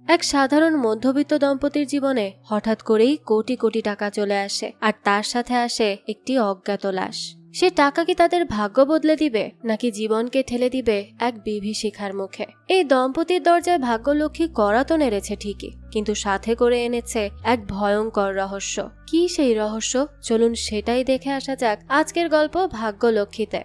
এক সাধারণ মধ্যবিত্ত দম্পতির জীবনে হঠাৎ করেই কোটি কোটি টাকা চলে আসে, আর তার সাথে আসে একটি অজ্ঞাত লাশ। সে টাকা কি তাদের ভাগ্য বদলে দিবে, নাকি জীবনকে ঠেলে দিবে এক বিভীষিকার মুখে? এই দম্পতির দরজায় ভাগ্যলক্ষ্মী কড়া তো নেড়েছে ঠিকই, কিন্তু সাথে করে এনেছে এক ভয়ঙ্কর রহস্য। কি সেই রহস্য? চলুন সেটাই দেখে আসা যাক আজকের গল্প ভাগ্যলক্ষ্মীতে।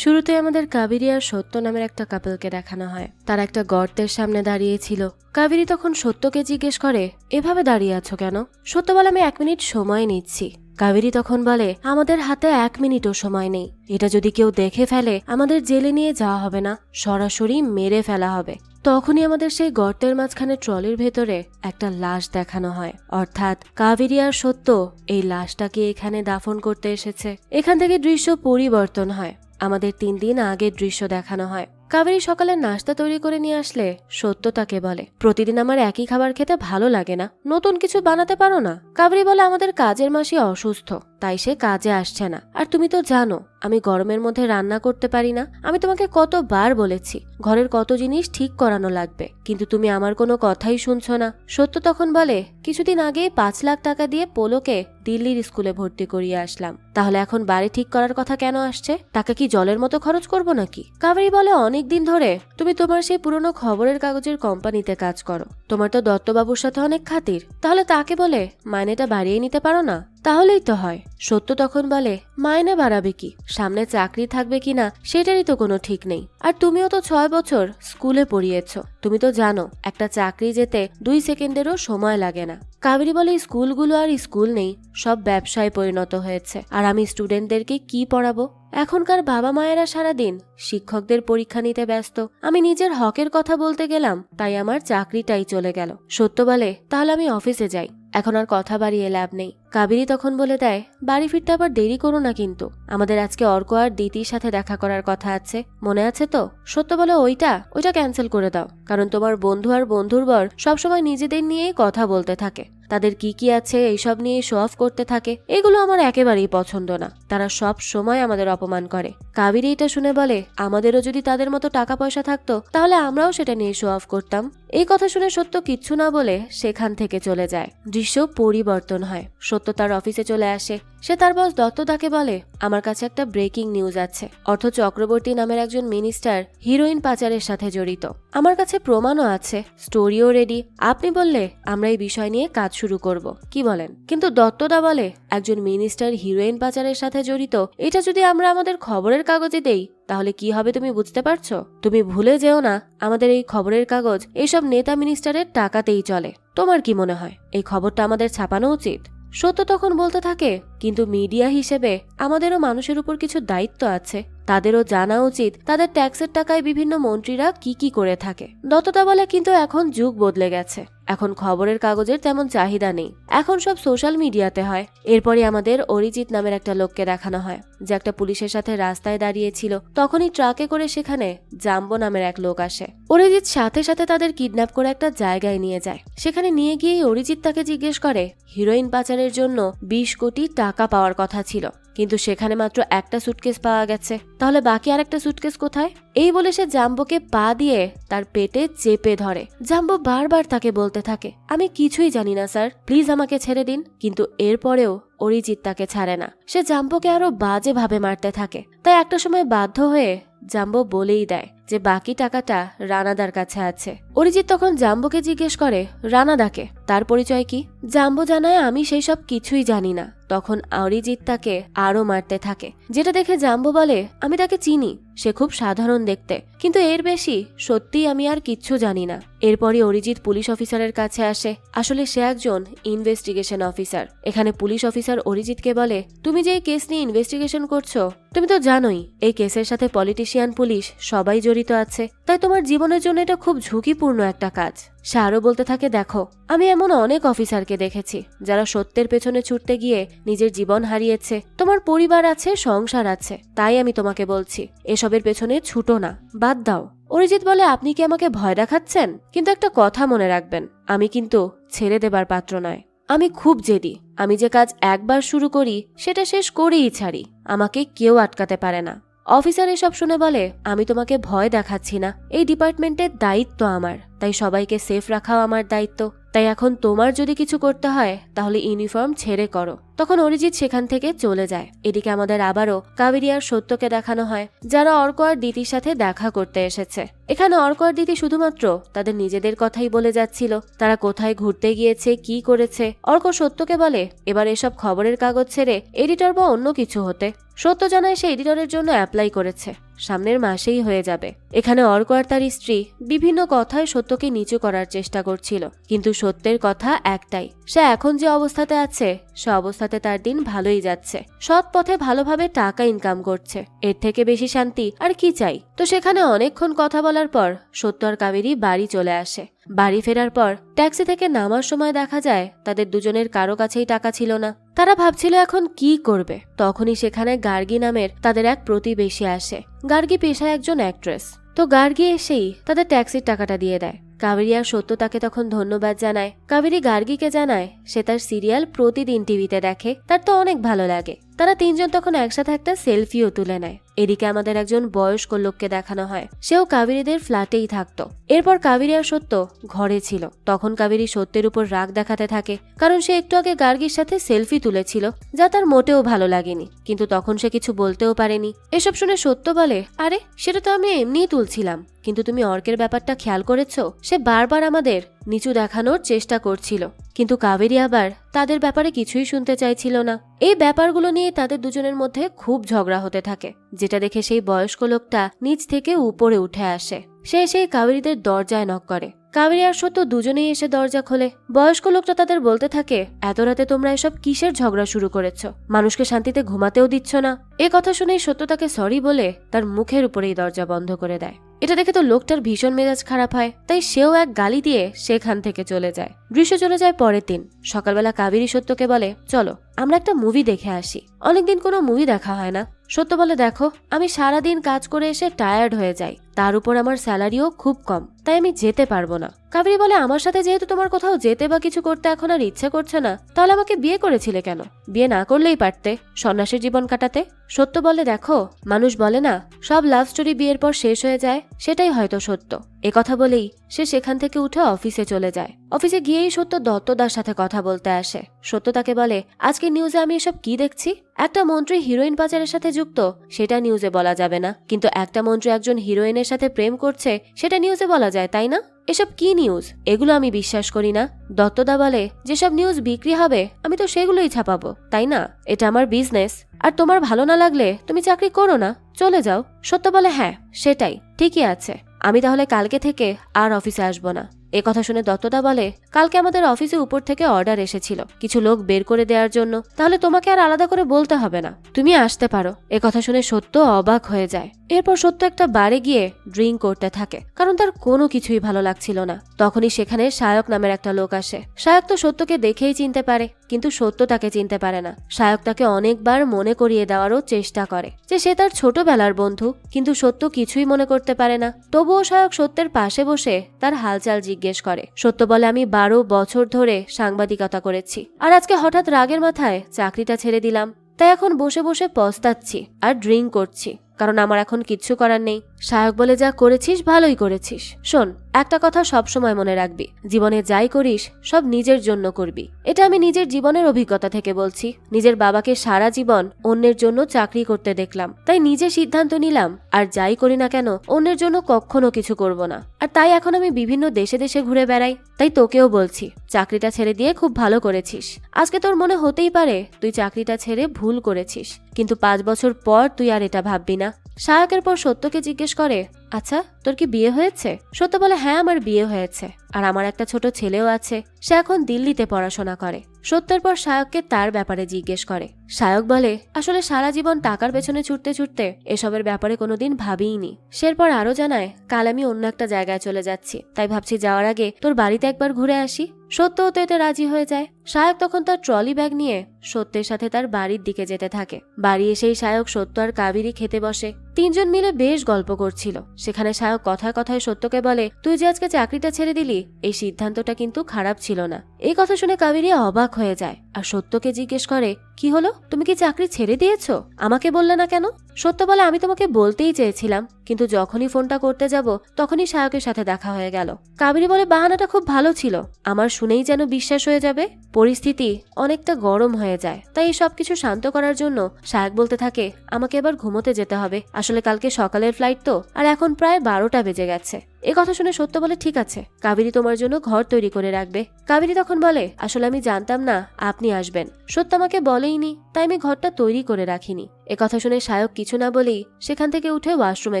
শুরুতে আমাদের কাবেরী আর সত্য নামের একটা কাপলকে দেখানো হয়। তারা একটা গর্তের সামনে দাঁড়িয়েছিল। কাবেরী তখন সত্যকে জিজ্ঞেস করে, এভাবে দাঁড়িয়ে আছো কেন? সত্য বলে, আমি 1 মিনিট সময় নিচ্ছি। কাবেরী তখন বলে, আমাদের হাতে 1 মিনিটও সময় নেই। এটা যদি কেউ দেখে ফেলে আমাদের জেলে নিয়ে যাওয়া হবে না, সরাসরি মেরে ফেলা হবে। তখনই আমাদের সেই গর্তের মাঝখানে ট্রলির ভেতরে একটা লাশ দেখানো হয়। অর্থাৎ কাবেরী আর সত্য এই লাশটাকে এখানে দাফন করতে এসেছে। এখান থেকে দৃশ্য পরিবর্তন হয়। আমাদের 3 দিন আগের দৃশ্য দেখানো হয়। কাবেরী সকালে নাস্তা তৈরি করে নিয়ে আসলে সত্য তাকে বলে, প্রতিদিন আমার একই খাবার খেতে ভালো লাগে না, নতুন কিছু বানাতে পারো না? কাবেরী বলে, আমাদের কাজের মাসি অসুস্থ, তাই সে কাজে আসছে না। আর তুমি তো জানো আমি গরমের মধ্যে রান্না করতে পারি না। আমি তোমাকে কতবার বলেছি ঘরের কত জিনিস ঠিক করানো লাগবে, কিন্তু তুমি আমার কোনো কথাই শুনছো না। সত্য তখন বলে, কিছুদিন আগে 5 লাখ টাকা দিয়ে পোলোকে দিল্লির স্কুলে ভর্তি করিয়ে আসলাম, তাহলে এখন বাড়ি ঠিক করার কথা কেন আসছে? টাকা কি জলের মতো খরচ করব নাকি? কাবেরী বলে, অনেক দিন ধরে তুমি তোমার সেই পুরনো খবরের কাগজের কোম্পানিতে কাজ করো, তোমার তো দত্তবাবুর সাথে অনেক খাতির, তাহলে তাকে বলে মাইনেটা বাড়িয়ে নিতে পারো না? তাহলেই তো হয়। সত্য তখন বলে, মাইনে বাড়াবে কি, সামনে চাকরি থাকবে কিনা সেটারই তো কোনো ঠিক নেই। আর তুমিও তো 6 বছর স্কুলে পড়িয়েছ, তুমি তো জানো একটা চাকরি যেতে 2 সেকেন্ডেরও সময় লাগে না। কাবেরী বলে, স্কুলগুলো আর স্কুল নেই, সব ব্যবসায় পরিণত হয়েছে, আর আমি স্টুডেন্টদেরকে কি পড়াবো? এখনকার বাবা মায়েরা সারাদিন শিক্ষকদের পরীক্ষা নিতে ব্যস্ত। আমি নিজের হকের কথা বলতে গেলাম, তাই আমার চাকরিটাই চলে গেল। সত্য বলে, তাহলে আমি অফিসে যাই, এখন আর কথা বাড়িয়ে লাভ নেই। কাবেরী তখন বলে দেয়, বাড়ি ফিরতে আবার দেরি করো না কিন্তু, আমাদের আজকে অর্ক আর দিতির সাথে দেখা করার কথা আছে, মনে আছে তো? সত্য বলে, ওইটা ক্যান্সেল করে দাও, কারণ তোমার বন্ধু আর বন্ধুর বর সবসময় নিজেদের নিয়েই কথা বলতে থাকে, তাদের কি কি আছে এইসব নিয়ে শো অফ করতে থাকে, এগুলো আমার একেবারেই পছন্দ না। তারা সব সময় আমাদের অপমান করে। কাবেরী এটা শুনে বলে, আমাদেরও যদি তাদের মতো টাকা পয়সা থাকতো তাহলে আমরাও সেটা নিয়ে শো অফ করতাম। এই কথা শুনে সত্য কিচ্ছু না বলে সেখান থেকে চলে যায়। দৃশ্য পরিবর্তন হয়। সত্য তার অফিসে চলে আসে। সে তার বস দত্তদাকে বলে, আমার কাছে একটা ব্রেকিং নিউজ আছে। অর্থ চক্রবর্তী নামের একজন মিনিস্টার হিরোইন পাচারের সাথে জড়িত। আমার কাছে প্রমাণও আছে, স্টোরিও রেডি। আপনি বললে আমরা এই বিষয় নিয়ে কাজ শুরু করব, কি বলেন? কিন্তু দত্তদা বলে, একজন মিনিস্টার হিরোইন পাচারের সাথে জড়িত, এটা যদি আমরা আমাদের খবরের কাগজে দেই তাহলে কি হবে তুমি বুঝতে পারছো? তুমি ভুলে যেও না আমাদের এই খবরের কাগজ এইসব নেতা মিনিস্টারের টাকাতেই চলে। তোমার কি মনে হয় এই খবরটা আমাদের ছাপানো উচিত? সত্য তখন বলতে থাকে, কিন্তু মিডিয়া হিসেবে আমাদেরও মানুষের উপর কিছু দায়িত্ব আছে, তাদেরও জানা উচিত তাদের ট্যাক্সের টাকায় বিভিন্ন মন্ত্রীরা কি কি করে থাকে। দত্তদা বলে, কিন্তু এখন যুগ বদলে গেছে, এখন খবরের কাগজের তেমন চাহিদা নেই, এখন সব সোশ্যাল মিডিয়াতে হয়। এরপরে আমাদের অরিজিৎ নামের একটা লোককে দেখানো হয়, যে একটা পুলিশের সাথে রাস্তায় দাঁড়িয়েছিল। তখনই ট্রাকে করে সেখানে জাম্বো নামের এক লোক আসে। অরিজিৎ সাথে সাথে তাদের কিডন্যাপ করে একটা জায়গায় নিয়ে যায়। সেখানে নিয়ে গিয়ে অরিজিৎ তাকে জিজ্ঞেস করে, হিরোইন পাচারের জন্য 20 কোটি টাকা পাওয়ার কথা ছিল, কিন্তু সেখানে মাত্র একটা সুটকেস পাওয়া গেছে, তাহলে বাকি আরেকটা সুটকেস কোথায়? এই বলে সে জাম্বোকে পা দিয়ে তার পেটে চেপে ধরে। জাম্বো বারবার তাকে বলতে থাকে, আমি কিছুই জানি না স্যার, প্লিজ আমাকে ছেড়ে দিন। কিন্তু এরপরেও অরিজিৎ তাকে ছাড়ে না। সে জাম্বোকে আরো বাজে ভাবে মারতে থাকে। তাই একটা সময় বাধ্য হয়ে জাম্বো বলেই দেয় যে বাকি টাকাটা রানাদার কাছে আছে। অরিজিৎ তখন জাম্বোকে জিজ্ঞেস করে, রানাদাকে, তার পরিচয় কি? জাম্বো জানায়, আমি সেই সব কিছুই জানি না। তখন অরিজিৎ তাকে আরো মারতে থাকে, যেটা দেখে জাম্বো বলে, আমি তাকে চিনি, সে খুব সাধারণ দেখতে, কিন্তু এর বেশি সত্যিই আমি আর কিচ্ছু জানি না। এরপরই অরিজিৎ পুলিশ অফিসারের কাছে আসে। আসলে সে একজন ইনভেস্টিগেশন অফিসার। এখানে পুলিশ অফিসার অরিজিৎকে বলে, তুমি যে এই কেস নিয়ে ইনভেস্টিগেশন করছো, তুমি তো জানোই এই কেসের সাথে পলিটিশিয়ান, পুলিশ সবাই জড়িত আছে, তাই তোমার জীবনের জন্য এটা খুব ঝুঁকিপূর্ণ একটা কাজ। সে আরো বলতে থাকে, দেখো আমি এমন অনেক অফিসারকে দেখেছি যারা সত্যের পেছনে ছুটতে গিয়ে নিজের জীবন হারিয়েছে। তোমার পরিবার আছে, সংসার আছে, তাই আমি তোমাকে বলছি এসবের পেছনে ছুটো না, বাদ দাও। অরিজিৎ বলে, আপনি কি আমাকে ভয় দেখাচ্ছেন? কিন্তু একটা কথা মনে রাখবেন, আমি কিন্তু ছেড়ে দেবার পাত্র নয়। আমি খুব জেদি, আমি যে কাজ একবার শুরু করি সেটা শেষ করেই ছাড়ি, আমাকে কেউ আটকাতে পারে না। অফিসার এসব শুনে বলে, আমি তোমাকে ভয় দেখাচ্ছি না, এই ডিপার্টমেন্টের দায়িত্ব আমার, তাই সবাইকে সেফ রাখাও আমার দায়িত্ব, তাই এখন তোমার যদি কিছু করতে হয় তাহলে ইউনিফর্ম ছেড়ে করো। তখন অরিজিৎ সেখান থেকে চলে যায়। এদিকে আমাদের আবারও কাবেরী আর সত্যকে দেখানো হয়, যারা অর্ক আর দিতির সাথে দেখা করতে এসেছে। এখানে অর্ক আর দিতি শুধুমাত্র তাদের নিজেদের কথাই বলে যাচ্ছিল, তারা কোথায় ঘুরতে গিয়েছে, কি করেছে। অর্ক সত্যকে বলে এবার এসব খবরের কাগজ ছেড়ে এডিটর বা অন্য কিছু হতে। সত্য জানায় সে এডিটরের জন্য অ্যাপ্লাই করেছে, সামনের মাসেই হয়ে যাবে। এখানে অর্ক আর তার স্ত্রী বিভিন্ন কথায় সত্যকে নিচু করার চেষ্টা করছিল, কিন্তু সত্যের কথা একটাই, সে এখন যে অবস্থাতে আছে সে অবস্থাতে তার দিন ভালোই যাচ্ছে, সৎ পথে ভালোভাবে টাকা ইনকাম করছে, এর থেকে বেশি শান্তি আর কি চাই। তো সেখানে অনেকক্ষণ কথা বলার পর সত্য আর কাবেরী বাড়ি চলে আসে। বাড়ি ফেরার পর ট্যাক্সি থেকে নামার সময় দেখা যায় তাদের দুজনের কারো কাছেই টাকা ছিল না। তারা ভাবছিল এখন কি করবে। তখনই সেখানে গার্গী নামের তাদের এক প্রতিবেশী আসে। গার্গী পেশায় একজন অ্যাক্ট্রেস। তো গার্গী এসেই তাদের ট্যাক্সির টাকাটা দিয়ে দেয়। কাবেরী আর সত্য তাকে তখন ধন্যবাদ জানায়। কাবেরী গার্গীকে জানায় সে তার সিরিয়াল প্রতিদিন টিভিতে দেখে, তার তো অনেক ভালো লাগে। তারা তিনজন তখন একসাথে একটা সেলফিও তুলে নেয়। এদিকে আমাদের একজন বয়স্ক লোককে দেখানো হয়, সেও কাবেরীদের ফ্ল্যাটেই থাকতো। এরপর কাবেরী আর সত্য ঘরে ছিল। তখন কাবেরী সত্যের উপর রাগ দেখাতে থাকে, কারণ সে একটু আগে গার্গীর সাথে সেলফি তুলেছিল, যা তার মোটেও ভালো লাগেনি, কিন্তু তখন সে কিছু বলতেও পারেনি। এসব শুনে সত্য বলে, আরে সেটা তো আমি এমনিই তুলছিলাম, কিন্তু তুমি অর্কের ব্যাপারটা খেয়াল করেছো? সে বারবার আমাদের নিচু দেখানোর চেষ্টা করছিল, কিন্তু কাবেরী আবার তাদের ব্যাপারে কিছুই শুনতে চাইছিল না। এই ব্যাপারগুলো নিয়ে তাদের দুজনের মধ্যে খুব ঝগড়া হতে থাকে, যেটা দেখে সেই বয়স্ক লোকটা নিচ থেকে উপরে উঠে আসে। সে সেই কাবেরীদের দরজায় নক করে। কাবেরী আর সত্য দুজনেই এসে দরজা খোলে। বয়স্ক লোকটা তাদের বলতে থাকে, এত রাতে তোমরা এসব কিসের ঝগড়া শুরু করেছো? মানুষকে শান্তিতে ঘুমাতেও দিচ্ছ না। এ কথা শুনেই সত্য তাকে সরি বলে তার মুখের উপরেই দরজা বন্ধ করে দেয়। এটা দেখে তো লোকটার ভীষণ মেজাজ খারাপ হয়, তাই সেও এক গালি দিয়ে সেখান থেকে চলে যায়। দৃশ্য চলে যায় পরের দিন। সকালবেলা কাবেরী সত্যকে বলে, চলো আমরা একটা মুভি দেখে আসি, অনেকদিন কোনো মুভি দেখা হয় না। সত্য বলে, দেখো আমি সারাদিন কাজ করে এসে টায়ার্ড হয়ে যাই, তার উপর আমার স্যালারিও খুব কম, তাই আমি যেতে পারবো না। কাবেরী বলে, আমার সাথে যেহেতু তোমার কোথাও যেতে বা কিছু করতে এখন আর ইচ্ছে করছে না, তাহলে আমাকে বিয়ে করেছিলে কেন? বিয়ে না করলেই পারতে, সন্ন্যাসীর জীবন কাটাতে। সত্য বলে, দেখো মানুষ বলে না সব লাভ স্টোরি বিয়ের পর শেষ হয়ে যায়, সেটাই হয়তো সত্য। কথা বলেই সে সেখান থেকে উঠে অফিসে চলে যায়। অফিসে গিয়েই সত্য দত্তদার সাথে কথা বলতে আসে। সত্য তাকে বলে, আজকে নিউজে আমি এসব কি দেখছি? একটা মন্ত্রী হিরোইন পাচারের সাথে যুক্ত, সেটা নিউজে বলা যাবে না, কিন্তু একটা মন্ত্রী একজন হিরোইনের সাথে প্রেম করছে সেটা নিউজে বলা যায়, তাই না? এসব কি নিউজ? এগুলো আমি বিশ্বাস করি না। দত্তদা বলে, যেসব নিউজ বিক্রি হবে আমি তো সেগুলোই ছাপাবো, তাই না? এটা আমার বিজনেস, আর তোমার ভালো না লাগলে তুমি চাকরি করো না, চলে যাও। সত্য বলে, হ্যাঁ সেটাই ঠিকই আছে, আমি তাহলে কালকে থেকে আর অফিসে আসবো না। কথা শুনে দত্তদা বলে, কালকে আমাদের অফিসে উপর থেকে অর্ডার এসেছিল কিছু লোক বের করে দেওয়ার জন্য, তাহলে তোমাকে আর আলাদা করে বলতে হবে না, তুমি আসতে পারো। কথা শুনে সত্য অবাক হয়ে যায়। এরপর সত্য একটা বারে গিয়ে ড্রিঙ্ক করতে থাকে, কারণ তার কোনো কিছুই ভালো লাগছিল না। তখনই সেখানে শায়ক নামের একটা লোক আসে। শায়ক তো সত্যকে দেখেই চিনতে পারে, কিন্তু সত্য তাকে চিনতে পারে না। শায়ক তাকে অনেকবার মনে করিয়ে দেওয়ারও চেষ্টা করে যে সে তার ছোটবেলার বন্ধু, কিন্তু সত্য কিছুই মনে করতে পারে না। তবুও শায়ক সত্যের পাশে বসে তার হালচাল জিজ্ঞেস করে। সত্য বলে, আমি 12 বছর ধরে সাংবাদিকতা করেছি, আর আজকে হঠাৎ রাগের মাথায় চাকরিটা ছেড়ে দিলাম, তাই এখন বসে বসে পস্তাচ্ছি আর ড্রিঙ্ক করছি, কারণ আমার এখন কিচ্ছু করার নেই। শায়ক বলে, যা করেছিস ভালোই করেছিস। শোন, একটা কথা সব সময় মনে রাখবি, জীবনে যাই করিস সব নিজের জন্য করবি। এটা আমি নিজের জীবনের অভিজ্ঞতা থেকে বলছি। নিজের বাবাকে সারা জীবন অন্যের জন্য চাকরি করতে দেখলাম, তাই নিজে সিদ্ধান্ত নিলাম আর যাই করি না কেন অন্যের জন্য কখনো কিছু করব না। আর তাই এখন আমি বিভিন্ন দেশে দেশে ঘুরে বেড়াই। তাই তোকেও বলছি, চাকরিটা ছেড়ে দিয়ে খুব ভালো করেছিস। আজকে তোর মনে হতেই পারে তুই চাকরিটা ছেড়ে ভুল করেছিস, কিন্তু 5 বছর পর তুই আর এটা ভাববি না। শায়কের পর সত্যকে জিজ্ঞেস করে, আচ্ছা তোর কি বিয়ে হয়েছে? সত্য বলে, হ্যাঁ আমার বিয়ে হয়েছে, আর আমার একটা ছোট ছেলেও আছে, সে এখন দিল্লিতে পড়াশোনা করে। সত্যের পর শায়ককে তার ব্যাপারে জিজ্ঞেস করে। শায়ক বলে, আসলে সারা জীবন টাকার পেছনে ছুটতে ছুটতে এসবের ব্যাপারে কোনোদিন ভাবিইনি। সেরপর আরো জানায়, কাল আমি অন্য একটা জায়গায় চলে যাচ্ছি, তাই ভাবছি যাওয়ার আগে তোর বাড়িতে একবার ঘুরে আসি। সত্যও তো এতে রাজি হয়ে যায়। শায়ক তখন তার ট্রলি ব্যাগ নিয়ে সত্যের সাথে তার বাড়ির দিকে যেতে থাকে। বাড়ি এসেই শায়ক সত্য আর কাবেরী খেতে বসে। তিনজন মিলে বেশ গল্প করছিল। সেখানে শায়ক কথায় কথায় সত্যকে বলে, তুই যে আজকে চাকরিটা ছেড়ে দিলি এই সিদ্ধান্তটা কিন্তু খারাপ ছিল না। এই কথা শুনে কাবেরী অবাক হয়ে যায় আর সত্যকে জিজ্ঞেস করে, কি হলো, তুমি কি চাকরি ছেড়ে দিয়েছো? আমাকে বললে না কেন? সত্য বলে, আমি তোমাকে বলতেই চেয়েছিলাম, কিন্তু যখনই ফোনটা করতে যাব তখনই সায়কের সাথে দেখা হয়ে গেল। কাবেরী বলে, বাহানাটা খুব ভালো ছিল, আমার শুনেই যেন বিশ্বাস হয়ে যাবে। পরিস্থিতি অনেকটা গরম হয়ে যায়, তাই এই সবকিছু শান্ত করার জন্য সায়ক বলতে থাকে, আমাকে এবার ঘুমোতে যেতে হবে, আসলে কালকে সকালের ফ্লাইট তো, আর এখন প্রায় 12টা বেজে গেছে। এ কথা শুনে সত্য বলে, ঠিক আছে, কাবেরী তোমার জন্য ঘর তৈরি করে রাখবে। কাবেরী তখন বলে, আসলে আমি জানতাম না আপনি আসবেন, সত্য আমাকে বলেইনি, তাই আমি ঘরটা তৈরি করে রাখিনি। এ কথা শুনে সায়ক কিছু না বলেই সেখান থেকে উঠে ওয়াশরুমে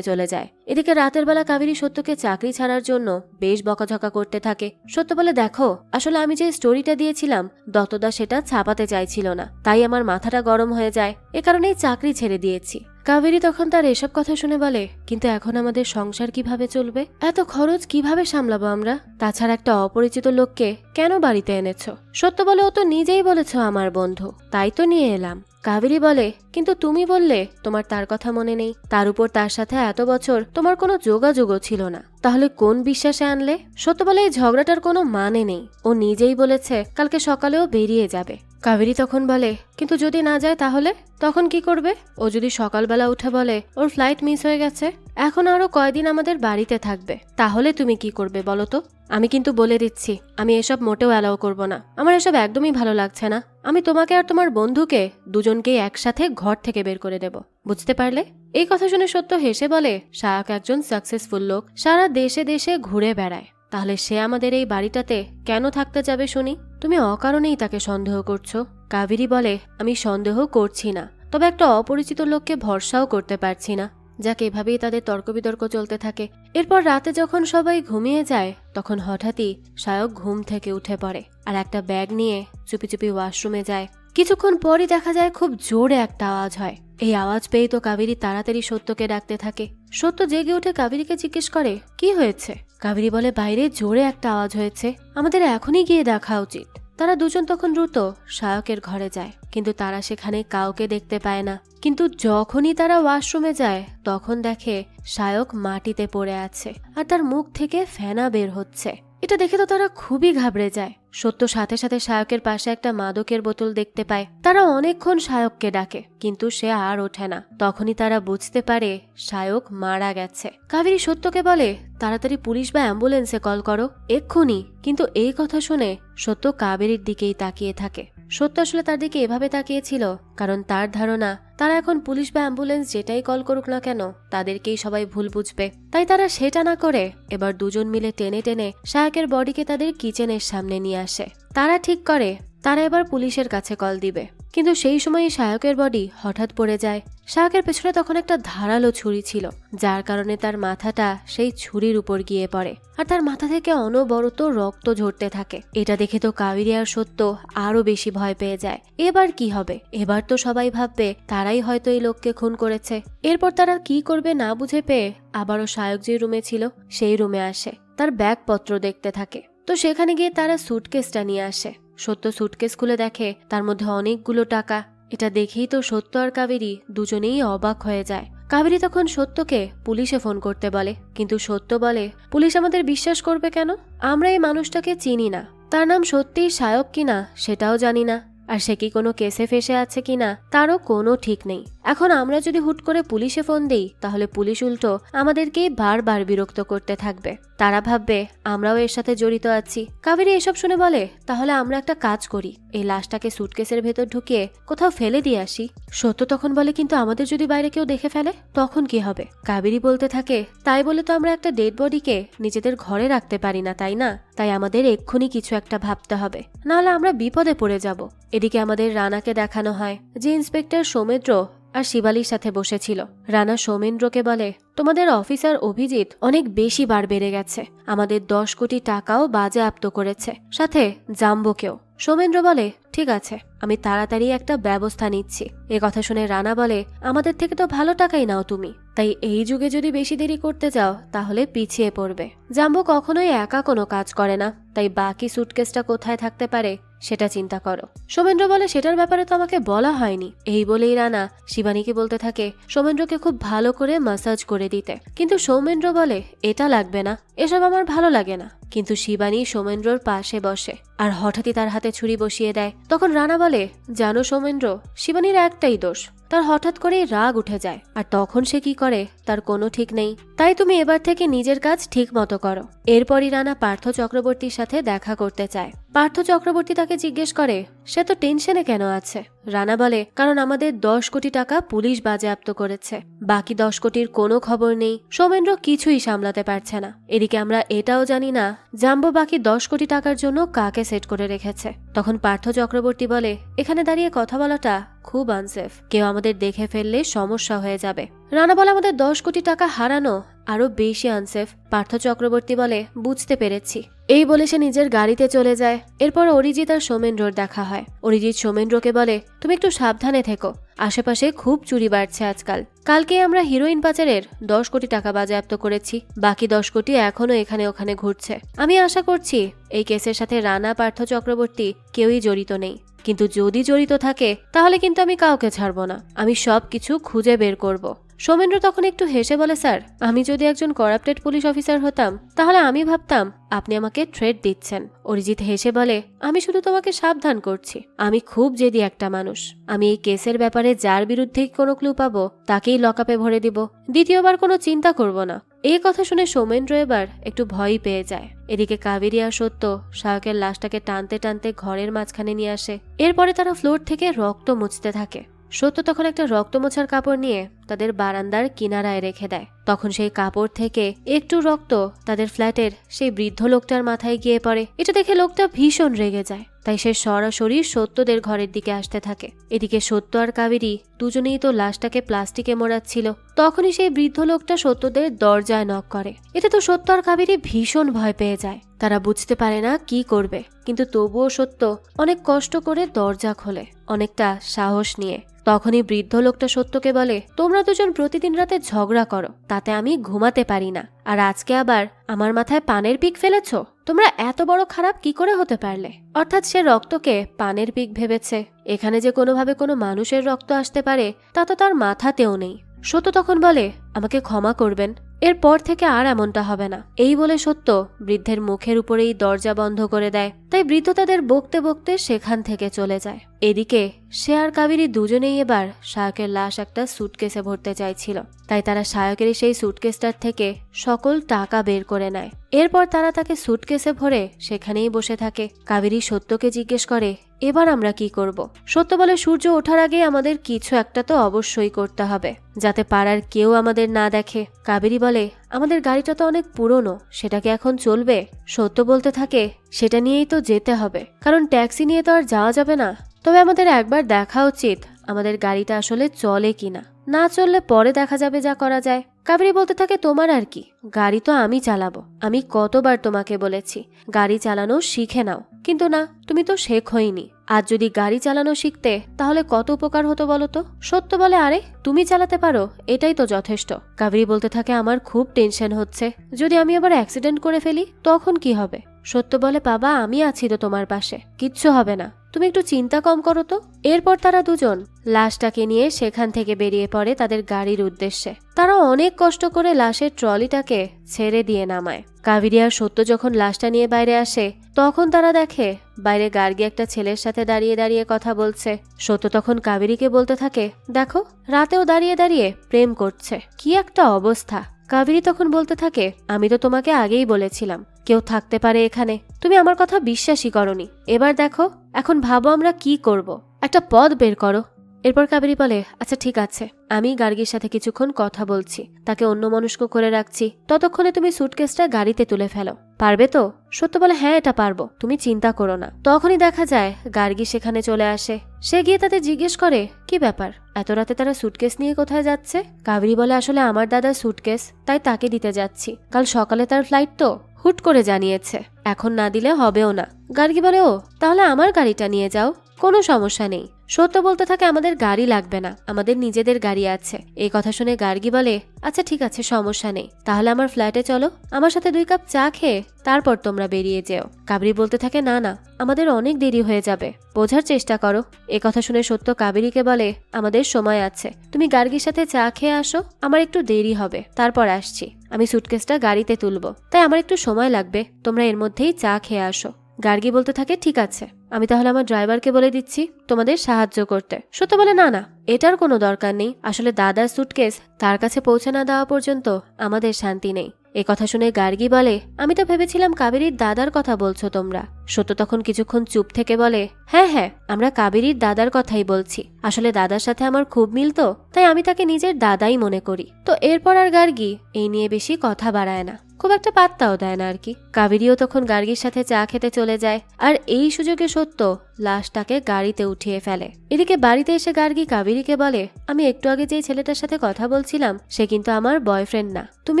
চলে যায়। এদিকে রাতের বেলা কাবেরী সত্যকে চাকরি ছাড়ার জন্য বেশ বকাঝকা করতে থাকে। সত্য বলে, দেখো, আসলে আমি যে স্টোরিটা দিয়েছিলাম দত্তদা সেটা ছাপাতে চাইছিল না, তাই আমার মাথাটা গরম হয়ে যায়, এ কারণেই চাকরি ছেড়ে দিয়েছি। কাবেরী তখন তার এসব কথা শুনে বলে, কিন্তু এখন আমাদের সংসার কিভাবে চলবে? এত খরচ কিভাবে সামলাবো আমরা? তাছাড়া একটা অপরিচিত লোককে কেন বাড়িতে এনেছো? সত্য বলে, ও তো নিজেই বলেছ আমার বন্ধু, তাই তো নিয়ে এলাম। কাবেরী বলে, কিন্তু তুমি বললে তোমার তার কথা মনে নেই, তার উপর তার সাথে এত বছর তোমার কোনো যোগাযোগও ছিল না, তাহলে কোন বিশ্বাসে আনলে? সত্য বলে, এই ঝগড়াটার কোনো মানে নেই, ও নিজেই বলেছে কালকে সকালেও বেরিয়ে যাবে। কাবেরী তখন বলে, কিন্তু যদি না যায় তাহলে? তখন কি করবে? ও যদি সকালবেলা উঠে বলে ওর ফ্লাইট মিস হয়ে গেছে, এখন আরো কয়দিন আমাদের বাড়িতে থাকবে, তাহলে তুমি কি করবে বলো তো? আমি কিন্তু বলে দিচ্ছি, আমি এসব মোটেও অ্যালাউ করব না, আমার এসব একদমই ভালো লাগছে না। আমি তোমাকে আর তোমার বন্ধুকে দুজনকেই একসাথে ঘর থেকে বের করে দেব, বুঝতে পারলে? এই কথা শুনে সত্য হেসে বলে, সায়ক একজন সাকসেসফুল লোক, সারা দেশে দেশে ঘুরে বেড়ায়, তাহলে সে আমাদের এই বাড়িটাতে কেন থাকতে যাবে শুনি? তুমি অকারণেই তাকে সন্দেহ করছো। কাবেরী বলে, আমি সন্দেহ করছি না, তবে একটা অপরিচিত লোককে ভরসাও করতে পারছি না। যাক, এভাবেই তাদের তর্ক বিতর্ক চলতে থাকে। এরপর রাতে যখন সবাই ঘুমিয়ে যায় তখন হঠাৎই সায়ক ঘুম থেকে উঠে পড়ে আর একটা ব্যাগ নিয়ে চুপি চুপি ওয়াশরুমে যায়। কিছুক্ষণ পরই দেখা যায় খুব জোরে একটা আওয়াজ হয়। এই আওয়াজ পেয়ে তো কাবেরী তাড়াতাড়ি সত্যকে ডাকতে থাকে। সত্য জেগে উঠে কাবেরীকে জিজ্ঞেস করে, কি হয়েছে? কাবেরী বলে, বাইরে জোরে একটা আওয়াজ হয়েছে, আমাদের এখনই গিয়ে দেখা উচিত। তারা দুজন তখন দ্রুত সায়কের ঘরে যায়, কিন্তু তারা সেখানে কাউকে দেখতে পায় না। কিন্তু যখনই তারা ওয়াশরুমে যায় তখন দেখে সায়ক মাটিতে পড়ে আছে আর তার মুখ থেকে ফেনা বের হচ্ছে। এটা দেখে তো তারা খুবই ঘাবড়ে যায়। সত্য সাথে সাথে সায়কের পাশে একটা মাদকের বোতল দেখতে পায়। তারা অনেকক্ষণ সায়ককে ডাকে, কিন্তু সে আর ওঠে না। তখনই তারা বুঝতে পারে সায়ক মারা গেছে। কাবেরী সত্যকে বলে, তাড়াতাড়ি পুলিশ বা অ্যাম্বুলেন্সে কল করো, এক্ষুনি। কিন্তু এই কথা শুনে সত্য কাবেরীর দিকেই তাকিয়ে থাকে। সত্য আসলে তার দিকে এভাবে তাকিয়েছিল কারণ তার ধারণা তারা এখন পুলিশ বা অ্যাম্বুলেন্স যেটাই কল করুক না কেন তাদেরকেই সবাই ভুল বুঝবে। তাই তারা সেটা না করে এবার দুজন মিলে টেনে টেনে সায়কের বডিকে তাদের কিচেনের সামনে নিয়ে আসে। তারা ঠিক করে তারা এবার পুলিশের কাছে কল দিবে, কিন্তু সেই সময় সায়কের বডি হঠাৎ পড়ে যায়। সায়কের পেছনে তখন একটা ধারালো ছুরি ছিল, যার কারণে তার মাথাটা সেই ছুরির উপর গিয়ে পড়ে আর তার মাথা থেকে অনবরত রক্ত ঝরতে থাকে। এটা দেখে তো কাবেরী আর সত্য আরো বেশি ভয় পেয়ে যায়। এবার কি হবে? এবার তো সবাই ভাববে তারাই হয়তো এই লোককে খুন করেছে। এরপর তারা কি করবে না বুঝে পেয়ে আবারও সায়ক যে রুমে ছিল সেই রুমে আসে, তার ব্যাগপত্র দেখতে থাকে। তো সেখানে গিয়ে তারা সুটকেসটা নিয়ে আসে। সত্য সুটকেস খুলে দেখে তার মধ্যে অনেকগুলো টাকা। এটা দেখেই তো সত্য আর কাবেরী দুজনেই অবাক হয়ে যায়। কাবেরী তখন সত্যকে পুলিশে ফোন করতে বলে, কিন্তু সত্য বলে, পুলিশ আমাদের বিশ্বাস করবে কেন? আমরা এই মানুষটাকে চিনি না, তার নাম সত্যিই সায়ক কিনা সেটাও জানি না, আর সে কি কোনো কেসে ফেসে আছে কিনা তারও কোনো ঠিক নেই। এখন আমরা যদি হুট করে পুলিশে ফোন দিই তাহলে পুলিশ উল্টো আমাদেরকেই বারবার বিরক্ত করতে থাকবে, তারা ভাববে আমরাও এর সাথে জড়িত আছি। কাবেরী এসব শুনে বলে, তাহলে আমরা একটা কাজ করি, এই লাশটাকে সুটকেসের ভেতর ঢুকিয়ে কোথাও ফেলে দিয়ে আসি। সত্য তখন বলে, কিন্তু আমাদের যদি বাইরে কেউ দেখে ফেলে তখন কি হবে? কাবেরী বলতে থাকে, তাই বলে তো আমরা একটা ডেড বডিকে নিজেদের ঘরে রাখতে পারি না, তাই না? তাই আমাদের এক্ষুনি কিছু একটা ভাবতে হবে, নাহলে আমরা বিপদে পড়ে যাব। এদিকে আমাদের রানাকে দেখানো হয় যে ইন্সপেক্টর সৌমেন্দ্র আর শিবালির সাথে বসেছিল। রানা সৌমেন্দ্রকে বলে, তোমাদের অফিসার অভিজিৎ অনেক বেশি বার বেড়ে গেছে, আমাদের 10 কোটি টাকাও বাজেয়াপ্ত করেছে, সাথে জাম্বোকেও। সৌমেন্দ্র বলে, ঠিক আছে, আমি তাড়াতাড়ি একটা ব্যবস্থা নিচ্ছি। এ কথা শুনে রানা বলে, আমাদের থেকে তো ভালো টাকাই নাও তুমি, তাই এই যুগে যদি বেশি দেরি করতে যাও তাহলে পিছিয়ে পড়বে। জাম্বো কখনোই একা কোনো কাজ করে না, তাই বাকি সুটকেসটা কোথায় থাকতে পারে সেটা চিন্তা করো। সোমেন্দ্র বলে সেটার ব্যাপারে তো আমাকে বলা হয়নি। এই বলেই রানা শিবানীকে বলতে থাকে সোমেন্দ্রকে খুব ভালো করে ম্যাসাজ করে দিতে, কিন্তু সৌমেন্দ্র বলে এটা লাগবে না, এসব আমার ভালো লাগে না। কিন্তু শিবানী সোমেন্দ্রর পাশে বসে আর হঠাৎই তার হাতে ছুরি বসিয়ে দেয়। তখন রানা বলে জানো সৌমেন্দ্র, শিবানীর একটাই দোষ, তার হঠাৎ করেই রাগ উঠে যায়, আর তখন সে কি করে তার কোনো ঠিক নেই। তাই তুমি এবার থেকে নিজের কাজ ঠিক মতো করো। এরপরই রানা পার্থ চক্রবর্তীর সাথে দেখা করতে চায়। পার্থ চক্রবর্তী তাকে জিজ্ঞেস করে সে তো টেনশনে কেন আছে। রানা বলে কারণ আমাদের 10 কোটি টাকা পুলিশ বাজেয়াপ্ত করেছে, বাকি 10 কোটির কোনো খবর নেই। সৌমেন্দ্র কিছুই সামলাতে পারছে না। এদিকে আমরা এটাও জানি না জাম্বো বাকি 10 কোটি টাকার জন্য কাকে সেট করে রেখেছে। তখন পার্থ চক্রবর্তী বলে এখানে দাঁড়িয়ে কথা বলাটা খুব আনসেফ, কেউ আমাদের দেখে ফেললে সমস্যা হয়ে যাবে। রানা বলে আমাদের 10 কোটি টাকা হারানো আরো বেশি আনসেফ। পার্থ চক্রবর্তী বলে বুঝতে পেরেছি। এই বলে সে নিজের গাড়িতে চলে যায়। এরপর অরিজিৎ আর সোমেন্দ্রর দেখা হয়। অরিজিৎ সোমেন্দ্রকে বলে তুমি একটু সাবধানে থেকো, আশেপাশে খুব চুরি বাড়ছে আজকাল। কালকে আমরা হিরোইন পাচারের 10 কোটি টাকা বাজেয়াপ্ত করেছি, বাকি 10 কোটি এখনো এখানে ওখানে ঘুরছে। আমি আশা করছি এই কেসের সাথে রানা, পার্থ চক্রবর্তী কেউই জড়িত নেই, কিন্তু যদি জড়িত থাকে তাহলে কিন্তু আমি কাউকে ছাড়বো না, আমি সবকিছু খুঁজে বের করব। সোমেন্দ্র তখন একটু হেসে বলে স্যার, আমি যদি একজন করাপ্টেড পুলিশ অফিসার হতাম তাহলে আমি ভাবতাম আপনি আমাকে থ্রেট দিচ্ছেন। অরিজিৎ হেসে বলে আমি শুধু তোমাকে সাবধান করছি, আমি খুব জেদি একটা মানুষ। আমি এই কেসের ব্যাপারে যার বিরুদ্ধেই কোনো ক্লু পাবো তাকেই লকআপে ভরে দিব, দ্বিতীয়বার কোনো চিন্তা করব না। এই কথা শুনে সৌমেন্দ্র এবার একটু ভয়ই পেয়ে যায়। এদিকে কাবেরী আর সত্য সায়কের লাশটাকে টানতে টানতে ঘরের মাঝখানে নিয়ে আসে। এরপরে তারা ফ্লোর থেকে রক্ত মুছতে থাকে। সত্য তখন একটা রক্ত মোছার কাপড় নিয়ে তাদের বারান্দার কিনারায় রেখে দেয়। তখন সেই কাপড় থেকে একটু রক্ত তাদের ফ্ল্যাটের সেই বৃদ্ধ লোকটার মাথায় গিয়ে পড়ে। এটা দেখে লোকটা ভীষণ রেগে যায়, তাই সে সরাসরি সত্যদের ঘরের দিকে আসতে থাকে। এদিকে সত্য আর কাবেরী দুজনেই তো লাশটাকে প্লাস্টিকে মোড়াচ্ছিল। তখনই সেই বৃদ্ধ লোকটা সত্যদের দরজায় নক করে। এতে তো সত্য আর কাবেরী ভীষণ ভয় পেয়ে যায়। তারা বুঝতে পারে না কি করবে, কিন্তু তবুও সত্য অনেক কষ্ট করে দরজা খোলে, অনেকটা সাহস নিয়ে। তখনই বৃদ্ধ লোকটা সত্যকে বলে তোমরা দুজন প্রতিদিন রাতে ঝগড়া করো, তাতে আমি ঘুমাতে পারি না, আর আজকে আবার আমার মাথায় পানের পিক ফেলেছ। তোমরা এত বড় খারাপ কি করে হতে পারলে? অর্থাৎ সে রক্তকে পানের পিক ভেবেছে। এখানে যে কোনোভাবে কোনো মানুষের রক্ত আসতে পারে তা তো তার মাথাতেও নেই। সত্য তখন বলে আমাকে ক্ষমা করবেন, এরপর থেকে আর এমনটা হবে না। এই বলে সত্য বৃদ্ধের মুখের উপরেই দরজা বন্ধ করে দেয়। তাই বৃদ্ধ তাদের বকতে বকতে সেখান থেকে চলে যায়। এদিকে সে আর কাবেরী দুজনেই এবার সায়কের লাশ একটা সুটকেসে ভরতে চাইছিল, তাই তারা সায়কের সেই সুটকেসটার থেকে সকল টাকা বের করে নেয়। এরপর তারা তাকে সুটকেসে ভরে সেখানেই বসে থাকে। কাবেরী সত্যকে জিজ্ঞেস করে এবার আমরা কি করব? সত্য বলে সূর্য ওঠার আগে আমাদের কিছু একটা তো অবশ্যই করতে হবে, যাতে পাড়ার কেউ আমাদের না দেখে। কাবেরী বলে আমাদের গাড়িটা তো অনেক পুরনো, সেটা কি এখন চলবে? সত্য বলতে থাকে সেটা নিয়েই তো যেতে হবে, কারণ ট্যাক্সি নিয়ে তো আর যাওয়া যাবে না। তবে আমাদের একবার দেখা উচিত আমাদের গাড়িটা আসলে চলে কিনা, না চললে পরে দেখা যাবে যা করা যায়। কাবেরী বলতে থাকে তোমার আর কি, গাড়ি তো আমি চালাবো। আমি কতবার তোমাকে বলেছি গাড়ি চালানো শিখে নাও, কিন্তু না, তুমি তো শেখোইনি। আজ যদি গাড়ি চালানো শিখতে তাহলে কত উপকার হতো বলো তো? সত্য বলে আরে তুমি চালাতে পারো, এটাই তো যথেষ্ট। কাবেরী বলতে থাকে আমার খুব টেনশন হচ্ছে, যদি আমি আবার অ্যাক্সিডেন্ট করে ফেলি তখন কি হবে? সত্য বলে বাবা আমি আছি তো তোমার পাশে, কিচ্ছু হবে না, তুমি একটু চিন্তা কম করো তো। এরপর তারা দুজন লাশটাকে নিয়ে সেখান থেকে বেরিয়ে পড়ে তাদের গাড়ির উদ্দেশ্যে। তারা অনেক কষ্ট করে লাশের ট্রলিটাকে ছেড়ে দিয়ে নামায়। কাবেরী আর সত্য যখন লাশটা নিয়ে বাইরে আসে তখন তারা দেখে বাইরে গার্গী একটা ছেলের সাথে দাঁড়িয়ে দাঁড়িয়ে কথা বলছে। সত্য তখন কাবেরীকে বলতে থাকে দেখো রাতেও দাঁড়িয়ে দাঁড়িয়ে প্রেম করছে, কি একটা অবস্থা। কাবেরী তখন বলতে থাকে আমি তো তোমাকে আগেই বলেছিলাম কেউ থাকতে পারে এখানে, তুমি আমার কথা বিশ্বাসই করনি। এবার দেখো, এখন ভাবো আমরা কি করব, একটা পথ বের করো। এরপর কাবেরী বলে আচ্ছা ঠিক আছে, আমি গার্গীর সাথে কিছুক্ষণ কথা বলছি, তাকে অন্যমনস্ক করে রাখছি, ততক্ষণে তুমি সুটকেসটা গাড়িতে তুলে ফেলো, পারবে তো? সত্য বলে হ্যাঁ এটা পারবো, তুমি চিন্তা করো না। তখনই দেখা যায় গার্গী সেখানে চলে আসে। সে গিয়ে তাদের জিজ্ঞেস করে কি ব্যাপার, এত রাতে তারা সুটকেস নিয়ে কোথায় যাচ্ছে? কাবেরী বলে আসলে আমার দাদার সুটকেস, তাই তাকে দিতে যাচ্ছি, কাল সকালে তার ফ্লাইট তো, হুট করে জানিয়েছে, এখন না দিলে হবেও না। গার্গী বলে ও তাহলে আমার গাড়িটা নিয়ে যাও। কোনো সমস্যা নেই। সত্য বলতে থাকে আমাদের গাড়ি লাগবে না, আমাদের নিজেদের গাড়ি আছে। এই কথা শুনে গার্গী বলে, আচ্ছা ঠিক আছে, সমস্যা নেই, তাহলে আমার ফ্ল্যাটে চলো, আমার সাথে 2 কাপ চা খেয়ে তারপর তোমরা বেরিয়ে যেও। কাবেরী বলতে থাকে, না না, আমাদের অনেক দেরি হয়ে যাবে, বোঝার চেষ্টা করো। এ কথা শুনে সত্য কাবেরীকে বলে, আমাদের সময় আছে, তুমি গার্গীর সাথে চা খেয়ে আসো, আমার একটু দেরি হবে, তারপর আসছি। আমি সুটকেসটা গাড়িতে তুলবো, তাই আমার একটু সময় লাগবে, তোমরা এর মধ্যেই চা খেয়ে আসো। গার্গী বলতে থাকে, ঠিক আছে, আমি তাহলে আমার ড্রাইভারকে বলে দিচ্ছি তোমাদের সাহায্য করতে। সত্য বলে, না না, এটার কোনো দরকার নেই, আসলে দাদার সুটকেস তার কাছে পৌঁছে না দেওয়া পর্যন্ত আমাদের শান্তি নেই। এ কথা শুনে গার্গী বলে, আমি তো ভেবেছিলাম কাবেরীর দাদার কথা বলছো তোমরা। সত্য তখন কিছুক্ষণ চুপ থেকে বলে, হ্যাঁ হ্যাঁ, আমরা কাবেরীর দাদার কথাই বলছি, আসলে দাদার সাথে আমার খুব মিল তো, তাই আমি তাকে নিজের দাদাই মনে করি। তো এরপর আর গার্গী এই নিয়ে বেশি কথা বাড়ায় না, খুব একটা পাত্তাও দেয় না আর কি। কাবেরীও তখন গার্গীর সাথে চা খেতে চলে যায়, আর এই সুযোগে সত্য লাশটাকে গাড়িতে উঠিয়ে ফেলে। এদিকে বাড়িতে এসে গার্গী কাবেরীকে বলে, আমি একটু আগে যেই ছেলেটার সাথে কথা বলছিলাম সে কিন্তু আমার বয়ফ্রেন্ড না, তুমি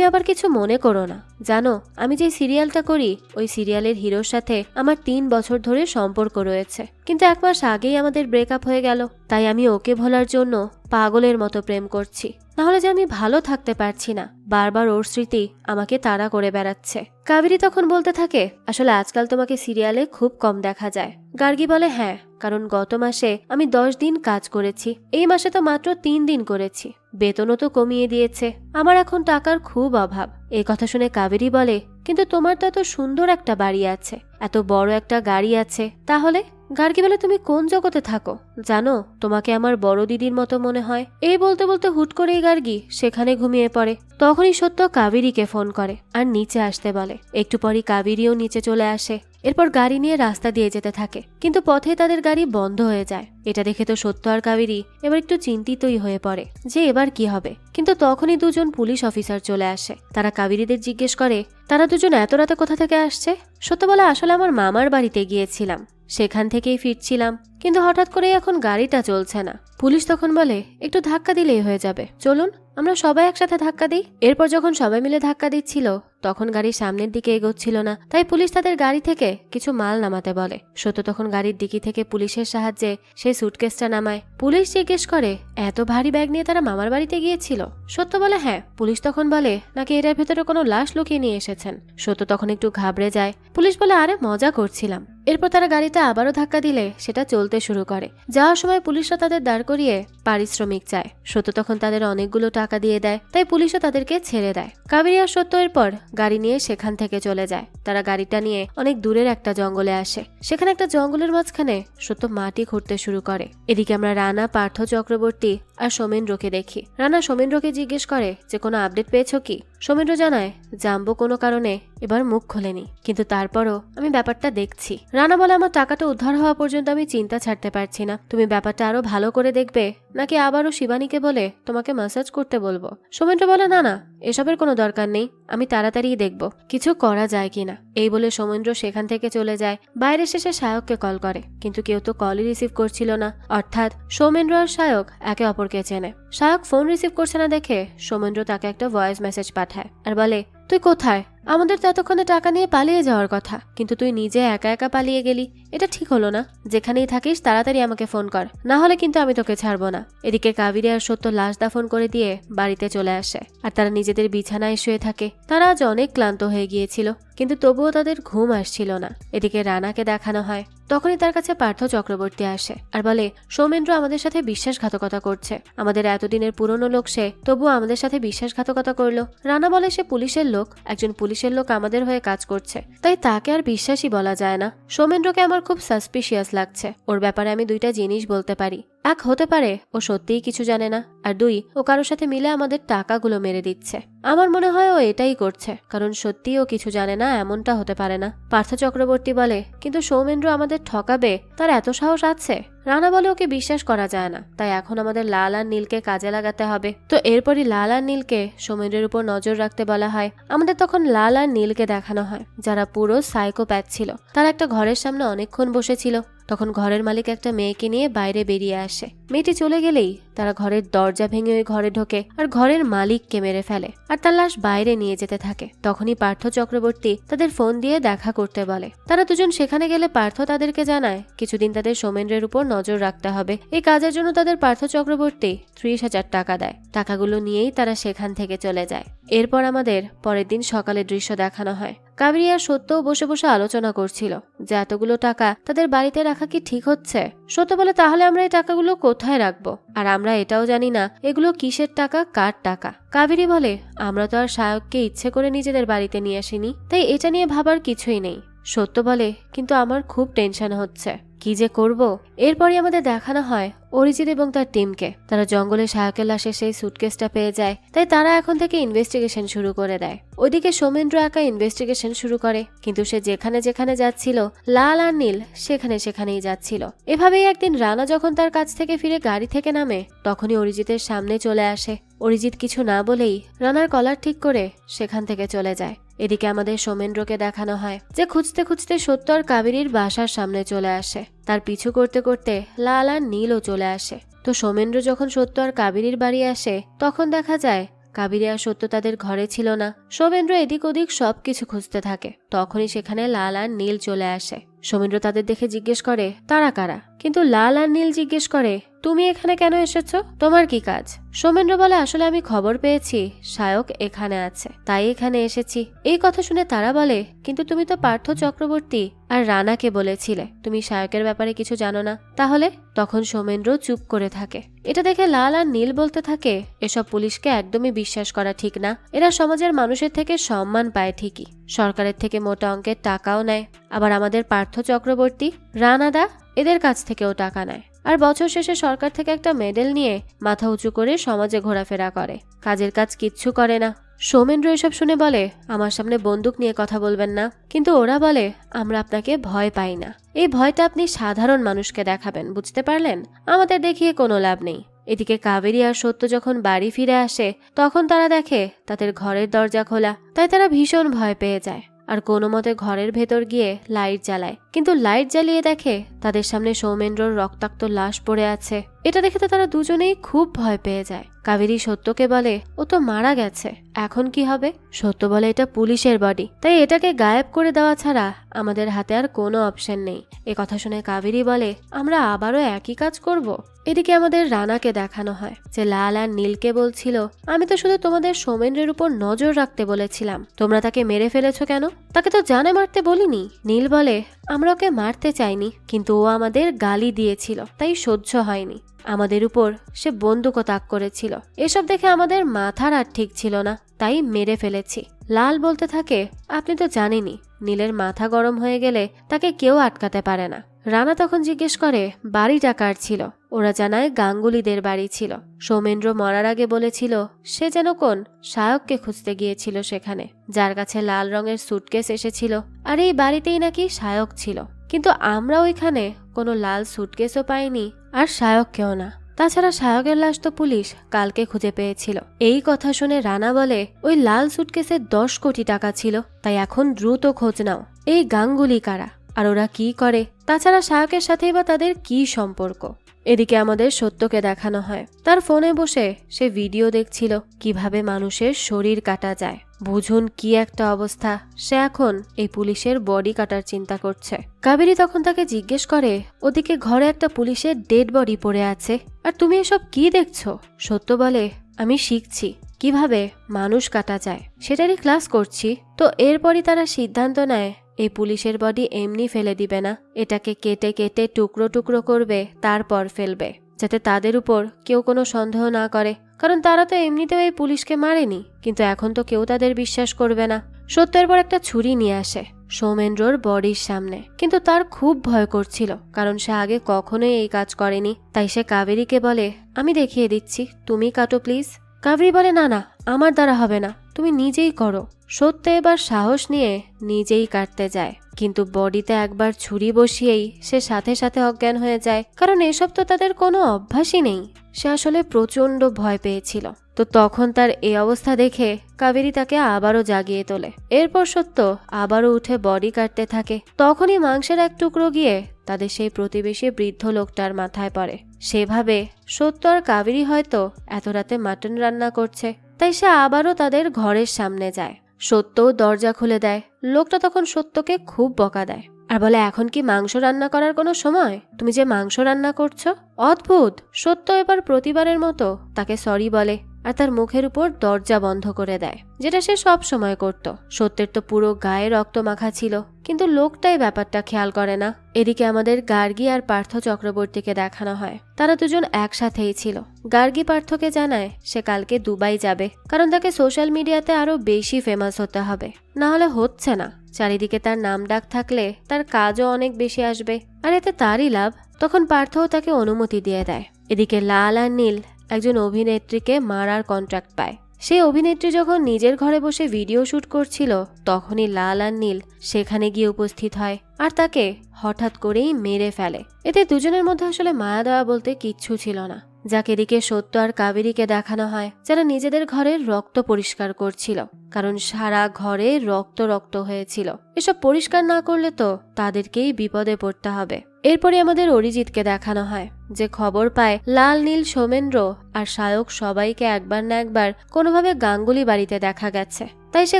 আবার কিছু মনে করো না। জানো, আমি যেই সিরিয়ালটা করি ওই সিরিয়ালের হিরোর সাথে আমার 3 বছর ধরে সম্পর্ক রয়েছে, কিন্তু 1 মাস আগেই আমাদের ব্রেকআপ হয়ে গেল, তাই আমি ওকে ভোলার জন্য পাগলের মতো প্রেম করছি, নাহলে যে আমি ভালো থাকতে পারছি না, বারবার ওর স্মৃতি আমাকে তাড়া করে বেড়াচ্ছে। কাবেরী তখন বলতে থাকে, আসলে আজকাল তোমাকে সিরিয়ালে খুব কম দেখা যায়। গার্গী বলে, হ্যাঁ, কারণ গত মাসে আমি 10 দিন কাজ করেছি, এই মাসে তো মাত্র 3 দিন করেছি, বেতনও তো কমিয়ে দিয়েছে, আমার এখন টাকার খুব অভাব। এই কথা শুনে কাবেরী বলে, কিন্তু তোমার তো এত সুন্দর একটা বাড়ি আছে, এত বড় একটা গাড়ি আছে, তাহলে? গার্গী বলে, তুমি কোন জগতে থাকো জানো, তোমাকে আমার বড় দিদির মতো মনে হয়। এই বলতে বলতে হুট করেই গার্গী সেখানে ঘুমিয়ে পড়ে। তখনই সত্য কাবেরীকে ফোন করে আর নিচে আসতে বলে। একটু পরই কাবেরীও নিচে চলে আসে। এরপর গাড়ি নিয়ে রাস্তা দিয়ে যেতে থাকে, কিন্তু পথে তাদের গাড়ি বন্ধ হয়ে যায়। এটা দেখে তো সত্য আর কাবেরী এবার একটু চিন্তিতই হয়ে পড়ে যে এবার কি হবে। কিন্তু তখনই 2 জন পুলিশ অফিসার চলে আসে। তারা কাবেরীদের জিজ্ঞেস করে, তারা 2 জন এত রাতে কোথা থেকে আসছে? সত্য বলে, আসলে আমার মামার বাড়িতে গিয়েছিলাম, সেখান থেকেই ফিরছিলাম, কিন্তু হঠাৎ করে এখন গাড়িটা চলছে না। পুলিশ তখন বলে, একটু ধাক্কা দিলেই হয়ে যাবে, চলুন আমরা সবাই একসাথে ধাক্কা দিই। এরপর যখন সবাই মিলে ধাক্কা দিচ্ছিল তখন গাড়ি সামনের দিকে এগোচ্ছিল না, তাই পুলিশ তাদের গাড়ি থেকে কিছু মাল নামাতে বলে। সত্য তখন গাড়ির ডিকি থেকে পুলিশের সাহায্যে সেই সুটকেসটা নামায়। পুলিশ জিজ্ঞেস করে, এত ভারী ব্যাগ নিয়ে তারা মামার বাড়িতে গিয়েছিল? সত্য বলে, হ্যাঁ। পুলিশ তখন বলে, নাকি এটার ভেতরে কোনো লাশ লুকিয়ে নিয়ে এসেছেন? সত্য তখন একটু ঘাবড়ে যায়। পুলিশ বলে, আরে মজা করছিলাম। এরপর তারা গাড়িতে আবারও ধাক্কা দিলে সেটা চলতে শুরু করে। যাওয়ার সময় পুলিশরা তাদের দাঁড় করিয়ে পারিশ্রমিক চায়। সত্য তখন তাদের অনেকগুলো টাকা দিয়ে দেয়, তাই পুলিশও তাদেরকে ছেড়ে দেয়। কাবেরী আর সত্য এরপর গাড়ি নিয়ে সেখান থেকে চলে যায়। তারা গাড়িটা নিয়ে অনেক দূরের একটা জঙ্গলে আসে। সেখানে একটা জঙ্গলের মাঝখানে সত্য মাটি খুঁড়তে শুরু করে। এদিকে আমরা রানা, পার্থ চক্রবর্তী আর সোমেন্দ্রকে দেখি। রানা সোমেন্দ্রকে জিজ্ঞেস করে যে কোনো আপডেট পেয়েছো কি? সোমেন্দ্র জানায়, জানবো কোনো কারণে এবার মুখ খোলেনি, কিন্তু তারপরও আমি ব্যাপারটা দেখছি। রানা বলে, আমার টাকাটা উদ্ধার হওয়া পর্যন্ত আমি চিন্তা ছাড়তে পারছি না, তুমি ব্যাপারটা আরো ভালো করে দেখবে, নাকি আবারও শিবানীকে বলে তোমাকে ম্যাসাজ করতে বলবো? সোমেন্দ্র বলে, না না, এসবের কোনো দরকার নেই, আমি তাড়াতাড়ি দেখব কিছু করা যায় কিনা। এই বলে সোমেন্দ্র সেখান থেকে চলে যায়। বাইরে শেষে সায়ককে কল করে, কিন্তু কেউ তো কলই রিসিভ করছিল না, অর্থাৎ সোমেন্দ্র আর সায়ক একে অপরকে চেনে। সায়ক ফোন রিসিভ করছে না দেখে সোমেন্দ্র তাকে একটা ভয়েস মেসেজ পাঠায় আর বলে, তুই কোথায়? আমাদের তো এতক্ষণে টাকা নিয়ে পালিয়ে যাওয়ার কথা, কিন্তু তুই নিজে একা একা পালিয়ে গেলি, এটা ঠিক হলো না। যেখানেই থাকিস তাড়াতাড়ি আমাকে ফোন কর, না হলে কিন্তু আমি তোকে ছাড়বো না। এদিকে কাবেরী আর সত্য লাশ দাফন করে দিয়ে বাড়িতে চলে আসে, আর তারা নিজেদের বিছানায় শুয়ে থাকে। তারা আজ অনেক ক্লান্ত হয়ে গিয়েছিল, কিন্তু তবুও তাদের ঘুম আসছিল না। এদিকে রানাকে দেখানো হয়। তখনই তার কাছে পার্থ চক্রবর্তী আসে আর বলে, সৌমেন্দ্র আমাদের সাথে বিশ্বাসঘাতকতা করছে, আমাদের এতদিনের পুরনো লোক সে, তবুও আমাদের সাথে বিশ্বাসঘাতকতা করলো। রানা বলে, সে পুলিশের লোক, একজন পুলিশের লোক আমাদের হয়ে কাজ করছে, তাই তাকে আর বিশ্বাসই বলা যায় না। সৌমেন্দ্রকে আমার খুব সাসপিশিয়াস লাগছে, ওর ব্যাপারে আমি 2টা জিনিস বলতে পারি। 1, হতে পারে ও সত্যিই কিছু জানে না, আর 2, ও কারোর সাথে মিলে আমাদের টাকাগুলো মেরে দিচ্ছে। আমার মনে হয় ও এটাই করছে, কারণ সত্যিই ও কিছু জানে না এমনটা হতে পারে না। পার্থ চক্রবর্তী বলে, কিন্তু সৌমেন্দ্র আমাদের ঠকাবে, তার এত সাহস আছে? রানা বলে, ওকে বিশ্বাস করা যায় না, তাই এখন আমাদের লাল আর নীলকে কাজে লাগাতে হবে। তো এরপরই লাল আর নীলকে সৌমেন্দ্রের উপর নজর রাখতে বলা হয়। আমাদের তখন লাল আর নীলকে দেখানো হয়, যারা পুরো সাইকোপ্যাথ ছিল। তারা একটা ঘরের সামনে অনেকক্ষণ বসেছিল। তখন ঘরের মালিক একটা মেয়েকে নিয়ে বাইরে বেরিয়ে আসে। মেয়েটি চলে গেলেই তারা ঘরের দরজা ভেঙে ওই ঘরে ঢোকে আর ঘরের মালিককে মেরে ফেলে আর তার লাশ বাইরে নিয়ে যেতে থাকে। তখনই পার্থ চক্রবর্তী তাদের ফোন দিয়ে দেখা করতে বলে। তারা দুজন সেখানে গেলে পার্থ তাদেরকে জানায় কিছুদিন তাদের সৌমেন্দ্রের উপর নজর রাখতে হবে। এই কাজের জন্য তাদের পার্থ চক্রবর্তী 30,000 টাকা দেয়। টাকাগুলো নিয়েই তারা সেখান থেকে চলে যায়। এরপর আমাদের পরের দিন সকালের দৃশ্য দেখানো হয়। কাবেরী আর সত্যও বসে বসে আলোচনা করছিল যে এতগুলো টাকা তাদের বাড়িতে রাখা কি ঠিক হচ্ছে। সত্য বলে, তাহলে আমরা এই টাকাগুলো কোথায় রাখবো? আর আমরা এটাও জানি না এগুলো কিসের টাকা, কার টাকা। কাবেরী বলে, আমরা তো আর সায়ককে ইচ্ছে করে নিজেদের বাড়িতে নিয়ে আসিনি, তাই এটা নিয়ে ভাবার কিছুই নেই। সত্য বলে, কিন্তু আমার খুব টেনশন হচ্ছে, কি যে করব। এরপরই আমাদের দেখানো হয় অরিজিৎ এবং তার টিমকে। তারা জঙ্গলে সায়কের লাশের সেই সুটকেসটা পেয়ে যায়, তাই তারা এখন থেকে ইনভেস্টিগেশন শুরু করে দেয়। ওইদিকে সৌমেন্দ্র একা ইনভেস্টিগেশন শুরু করে, কিন্তু সে যেখানে যেখানে যাচ্ছিল লাল আর নীল সেখানেই যাচ্ছিল। এভাবেই একদিন রানা যখন তার কাছ থেকে ফিরে গাড়ি থেকে নামে, তখনই অরিজিতের সামনে চলে আসে। অরিজিৎ কিছু না বলেই রানার কলার ঠিক করে সেখান থেকে চলে যায়। এদিকে আমাদের সৌমেন্দ্রকে দেখানো হয় যে খুঁজতে খুঁজতে সত্য আর কাবেরীর বাসার সামনে চলে আসে। তার পিছু করতে করতে লাল আর নীলও চলে আসে। তো সৌমেন্দ্র যখন সত্য আর কাবেরীর বাড়ি আসে, তখন দেখা যায় কাবেরী আর সত্য তাদের ঘরে ছিল না। সৌমেন্দ্র এদিক ওদিক সবকিছু খুঁজতে থাকে। তখনই সেখানে লাল আর নীল চলে আসে। সৌমেন্দ্র তাদের দেখে জিজ্ঞেস করে তারা কারা, কিন্তু লাল আর নীল জিজ্ঞেস করে তুমি এখানে কেন এসেছো, তোমার কি কাজ? সৌমেন্দ্র বলে, আসলে আমি খবর পেয়েছি সায়ক এখানে আছে, তাই এখানে এসেছি। এই কথা শুনে তারা বলে, কিন্তু তুমি তো পার্থ চক্রবর্তী আর রানাকে বলেছিলে তুমি সায়কের ব্যাপারে কিছু জানো না, তাহলে? তখন সৌমেন্দ্র চুপ করে থাকে। এটা দেখে লাল আর নীল বলতে থাকে, এসব পুলিশকে একদমই বিশ্বাস করা ঠিক না। এরা সমাজের মানুষের থেকে সম্মান পায় ঠিকই, সরকারের থেকে মোটা অঙ্কের টাকাও নেয়। আবার আমাদের পার্থ চক্রবর্তী, রানাদা এদের কাছ থেকেও টাকা নেয়, আর বছর শেষে সরকার থেকে একটা মেডেল নিয়ে মাথা উঁচু করে সমাজে ঘোরাফেরা করে, কাজের কাজ কিচ্ছু করে না। সৌমেন্দ্র এসব শুনে বলে, আমার সামনে বন্দুক নিয়ে কথা বলবেন না। কিন্তু ওরা বলে, আমরা আপনাকে ভয় পাই না, এই ভয়টা আপনি সাধারণ মানুষকে দেখাবেন, বুঝতে পারলেন? আমাদের দেখিয়ে কোনো লাভ নেই। এদিকে কাবেরী আর সত্য যখন বাড়ি ফিরে আসে, তখন তারা দেখে তাদের ঘরের দরজা খোলা, তাই তারা ভীষণ ভয় পেয়ে যায় আর কোনো মতে ঘরের ভেতর গিয়ে লাইট জ্বালায়। কিন্তু লাইট জ্বালিয়ে দেখে তাদের সামনে সৌমেন্দ্রর রক্তাক্ত লাশ পড়ে আছে। এটা দেখে তো তারা দুজনেই খুব ভয় পেয়ে যায়। কাবেরী সত্যকে বলে, ও তো মারা গেছে, এখন কি হবে? সত্য বলে, এটা পুলিশের বডি, তাই এটাকে গায়েব করে দেওয়া ছাড়া আমাদের হাতে আর কোনো অপশন নেই। এ কথা শুনে কাবেরী বলে, আমরা আবারও একই কাজ করব। এদিকে আমাদের রানাকে দেখানো হয় যে লাল আর নীলকে বলছিল, আমি তো শুধু তোমাদের সৌমেন্দ্রের উপর নজর রাখতে বলেছিলাম, তোমরা তাকে মেরে ফেলেছো কেন? তাকে তো জানে মারতে বলিনি। নীল বলে, আমরা ওকে মারতে চাইনি, কিন্তু ও আমাদের গালি দিয়েছিল, তাই সহ্য হয়নি। আমাদের উপর সে বন্দুকও তাক করেছিল, এসব দেখে আমাদের মাথার আর ঠিক ছিল না, তাই মেরে ফেলেছি। লাল বলতে থাকে, আপনি তো জানেনই নীলের মাথা গরম হয়ে গেলে তাকে কেউ আটকাতে পারে না। রানা তখন জিজ্ঞেস করে, বাড়িটা কার ছিল? ওরা জানায় গাঙ্গুলিদের বাড়ি ছিল। সৌমেন্দ্র মরার আগে বলেছিল সে যেন কোন সায়ককে খুঁজতে গিয়েছিল সেখানে, যার কাছে লাল রঙের সুটকেস এসেছিল, আর এই বাড়িতেই নাকি সায়ক ছিল। কিন্তু আমরা ওইখানে কোনো লাল সুটকেসও পাইনি, আর সায়ককেও না। তাছাড়া সায়কের লাশ তো পুলিশ কালকে খুঁজে পেয়েছিল। এই কথা শুনে রানা বলে, ওই লাল সুটকেসে 10 কোটি টাকা ছিল, তাই এখন দ্রুত খোঁজ নাও এই গাঙ্গুলি কারা, আর ওরা কি করে, তাছাড়া সায়কের সাথেই বা তাদের কি সম্পর্ক। এদিকে আমাদের সত্যকে দেখানো হয় তার ফোনে বসে সে ভিডিও দেখছিল কিভাবে মানুষের শরীর কাটা যায়। বুঝুন কি একটা অবস্থা, সে এখন এই পুলিশের বডি কাটার চিন্তা করছে। কাবেরী তখন তাকে জিজ্ঞেস করে, ওদিকে ঘরে একটা পুলিশের ডেড বডি পড়ে আছে, আর তুমি এসব কি দেখছো? সত্য বলে, আমি শিখছি কিভাবে মানুষ কাটা যায়, সেটারই ক্লাস করছি। তো এরপরই তারা সিদ্ধান্ত নেয় এই পুলিশের বডি এমনি ফেলে দিবে না, এটাকে কেটে কেটে টুকরো টুকরো করবে, তারপর ফেলবে, যাতে তাদের উপর কেউ কোনো সন্দেহ না করে, কারণ তারা তো এমনিতেও এই পুলিশকে মারেনি। কিন্তু এখন তো কেউ তাদের বিশ্বাস করবে না। সত্যের পর একটা ছুরি নিয়ে আসে সৌমেন্দ্রর বডির সামনে, কিন্তু তার খুব ভয় করছিল, কারণ সে আগে কখনোই এই কাজ করেনি। তাই সে কাবেরীকে বলে, আমি দেখিয়ে দিচ্ছি, তুমি কাটো প্লিজ। কাবেরী বলে, না না, আমার দ্বারা হবে না, তুমি নিজেই করো। সত্য এবার সাহস নিয়ে নিজেই কাটতে যায়, কিন্তু বডিতে একবার ছুরি বসিয়েই সে সাথে সাথে অজ্ঞান হয়ে যায়, কারণ এসব তো তাদের কোনো অভ্যাসই নেই। সে আসলে প্রচন্ড ভয় পেয়েছিল। তো তখন তার এই অবস্থা দেখে কাবেরী তাকে আবারও জাগিয়ে তোলে। এরপর সত্য আবারও উঠে বডি কাটতে থাকে। তখনই মাংসের এক টুকরো গিয়ে তাদের সেই প্রতিবেশী বৃদ্ধ লোকটার মাথায় পড়ে। সেভাবে সত্য আর কাবেরী হয়তো এত রাতে মাটন রান্না করছে, তাই সে আবারও তাদের ঘরের সামনে যায়। সত্যও দরজা খুলে দেয়। লোকটা তখন সত্যকে খুব বকা দেয় আর বলে, এখন কি মাংস রান্না করার কোনো সময়? তুমি যে মাংস রান্না করছো। অদ্ভুত। সত্য এবার প্রতিবারের মতো তাকে সরি বলে আর তার মুখের উপর দরজা বন্ধ করে দেয়, যেটা সে সব সময় করত। সত্যের তো পুরো গায়ে রক্ত মাখা ছিল, কিন্তু লোকটাই ব্যাপারটা খেয়াল করে না। এদিকে আমাদের গার্গী আর পার্থ চক্রবর্তীকে দেখানো হয়। তারা দুজন একসাথেই ছিল। গার্গী পার্থকে জানায় সে কালকে দুবাই যাবে, কারণ তাকে সোশ্যাল মিডিয়াতে আরো বেশি ফেমাস হতে হবে, না হলে হচ্ছে না। চারিদিকে তার নাম ডাক থাকলে তার কাজও অনেক বেশি আসবে, আর এতে তারই লাভ। তখন পার্থও তাকে অনুমতি দিয়ে দেয়। এদিকে লাল আর নীল একজন অভিনেত্রীকে মারার কন্ট্রাক্ট পায়। সেই অভিনেত্রী যখন নিজের ঘরে বসে ভিডিও শুট করছিল, তখনই লাল আর নীল সেখানে গিয়ে উপস্থিত হয় আর তাকে হঠাৎ করেই মেরে ফেলে। এতে দুজনের মধ্যে আসলে মায়া দেওয়া বলতে কিচ্ছু ছিল না। যাকে এদিকে সত্য আর কাবেরীকে দেখানো হয়, যারা নিজেদের ঘরের রক্ত পরিষ্কার করছিল, কারণ সারা ঘরে রক্ত রক্ত হয়েছিল। এসব পরিষ্কার না করলে তো তাদেরকেই বিপদে পড়তে হবে। এরপরে আমাদের অরিজিৎকে দেখানো হয়, যে খবর পায় লাল, নীল, সৌমেন্দ্র আর সায়ক সবাইকে একবার না একবার কোনোভাবে গাঙ্গুলি বাড়িতে দেখা গেছে। তাই সে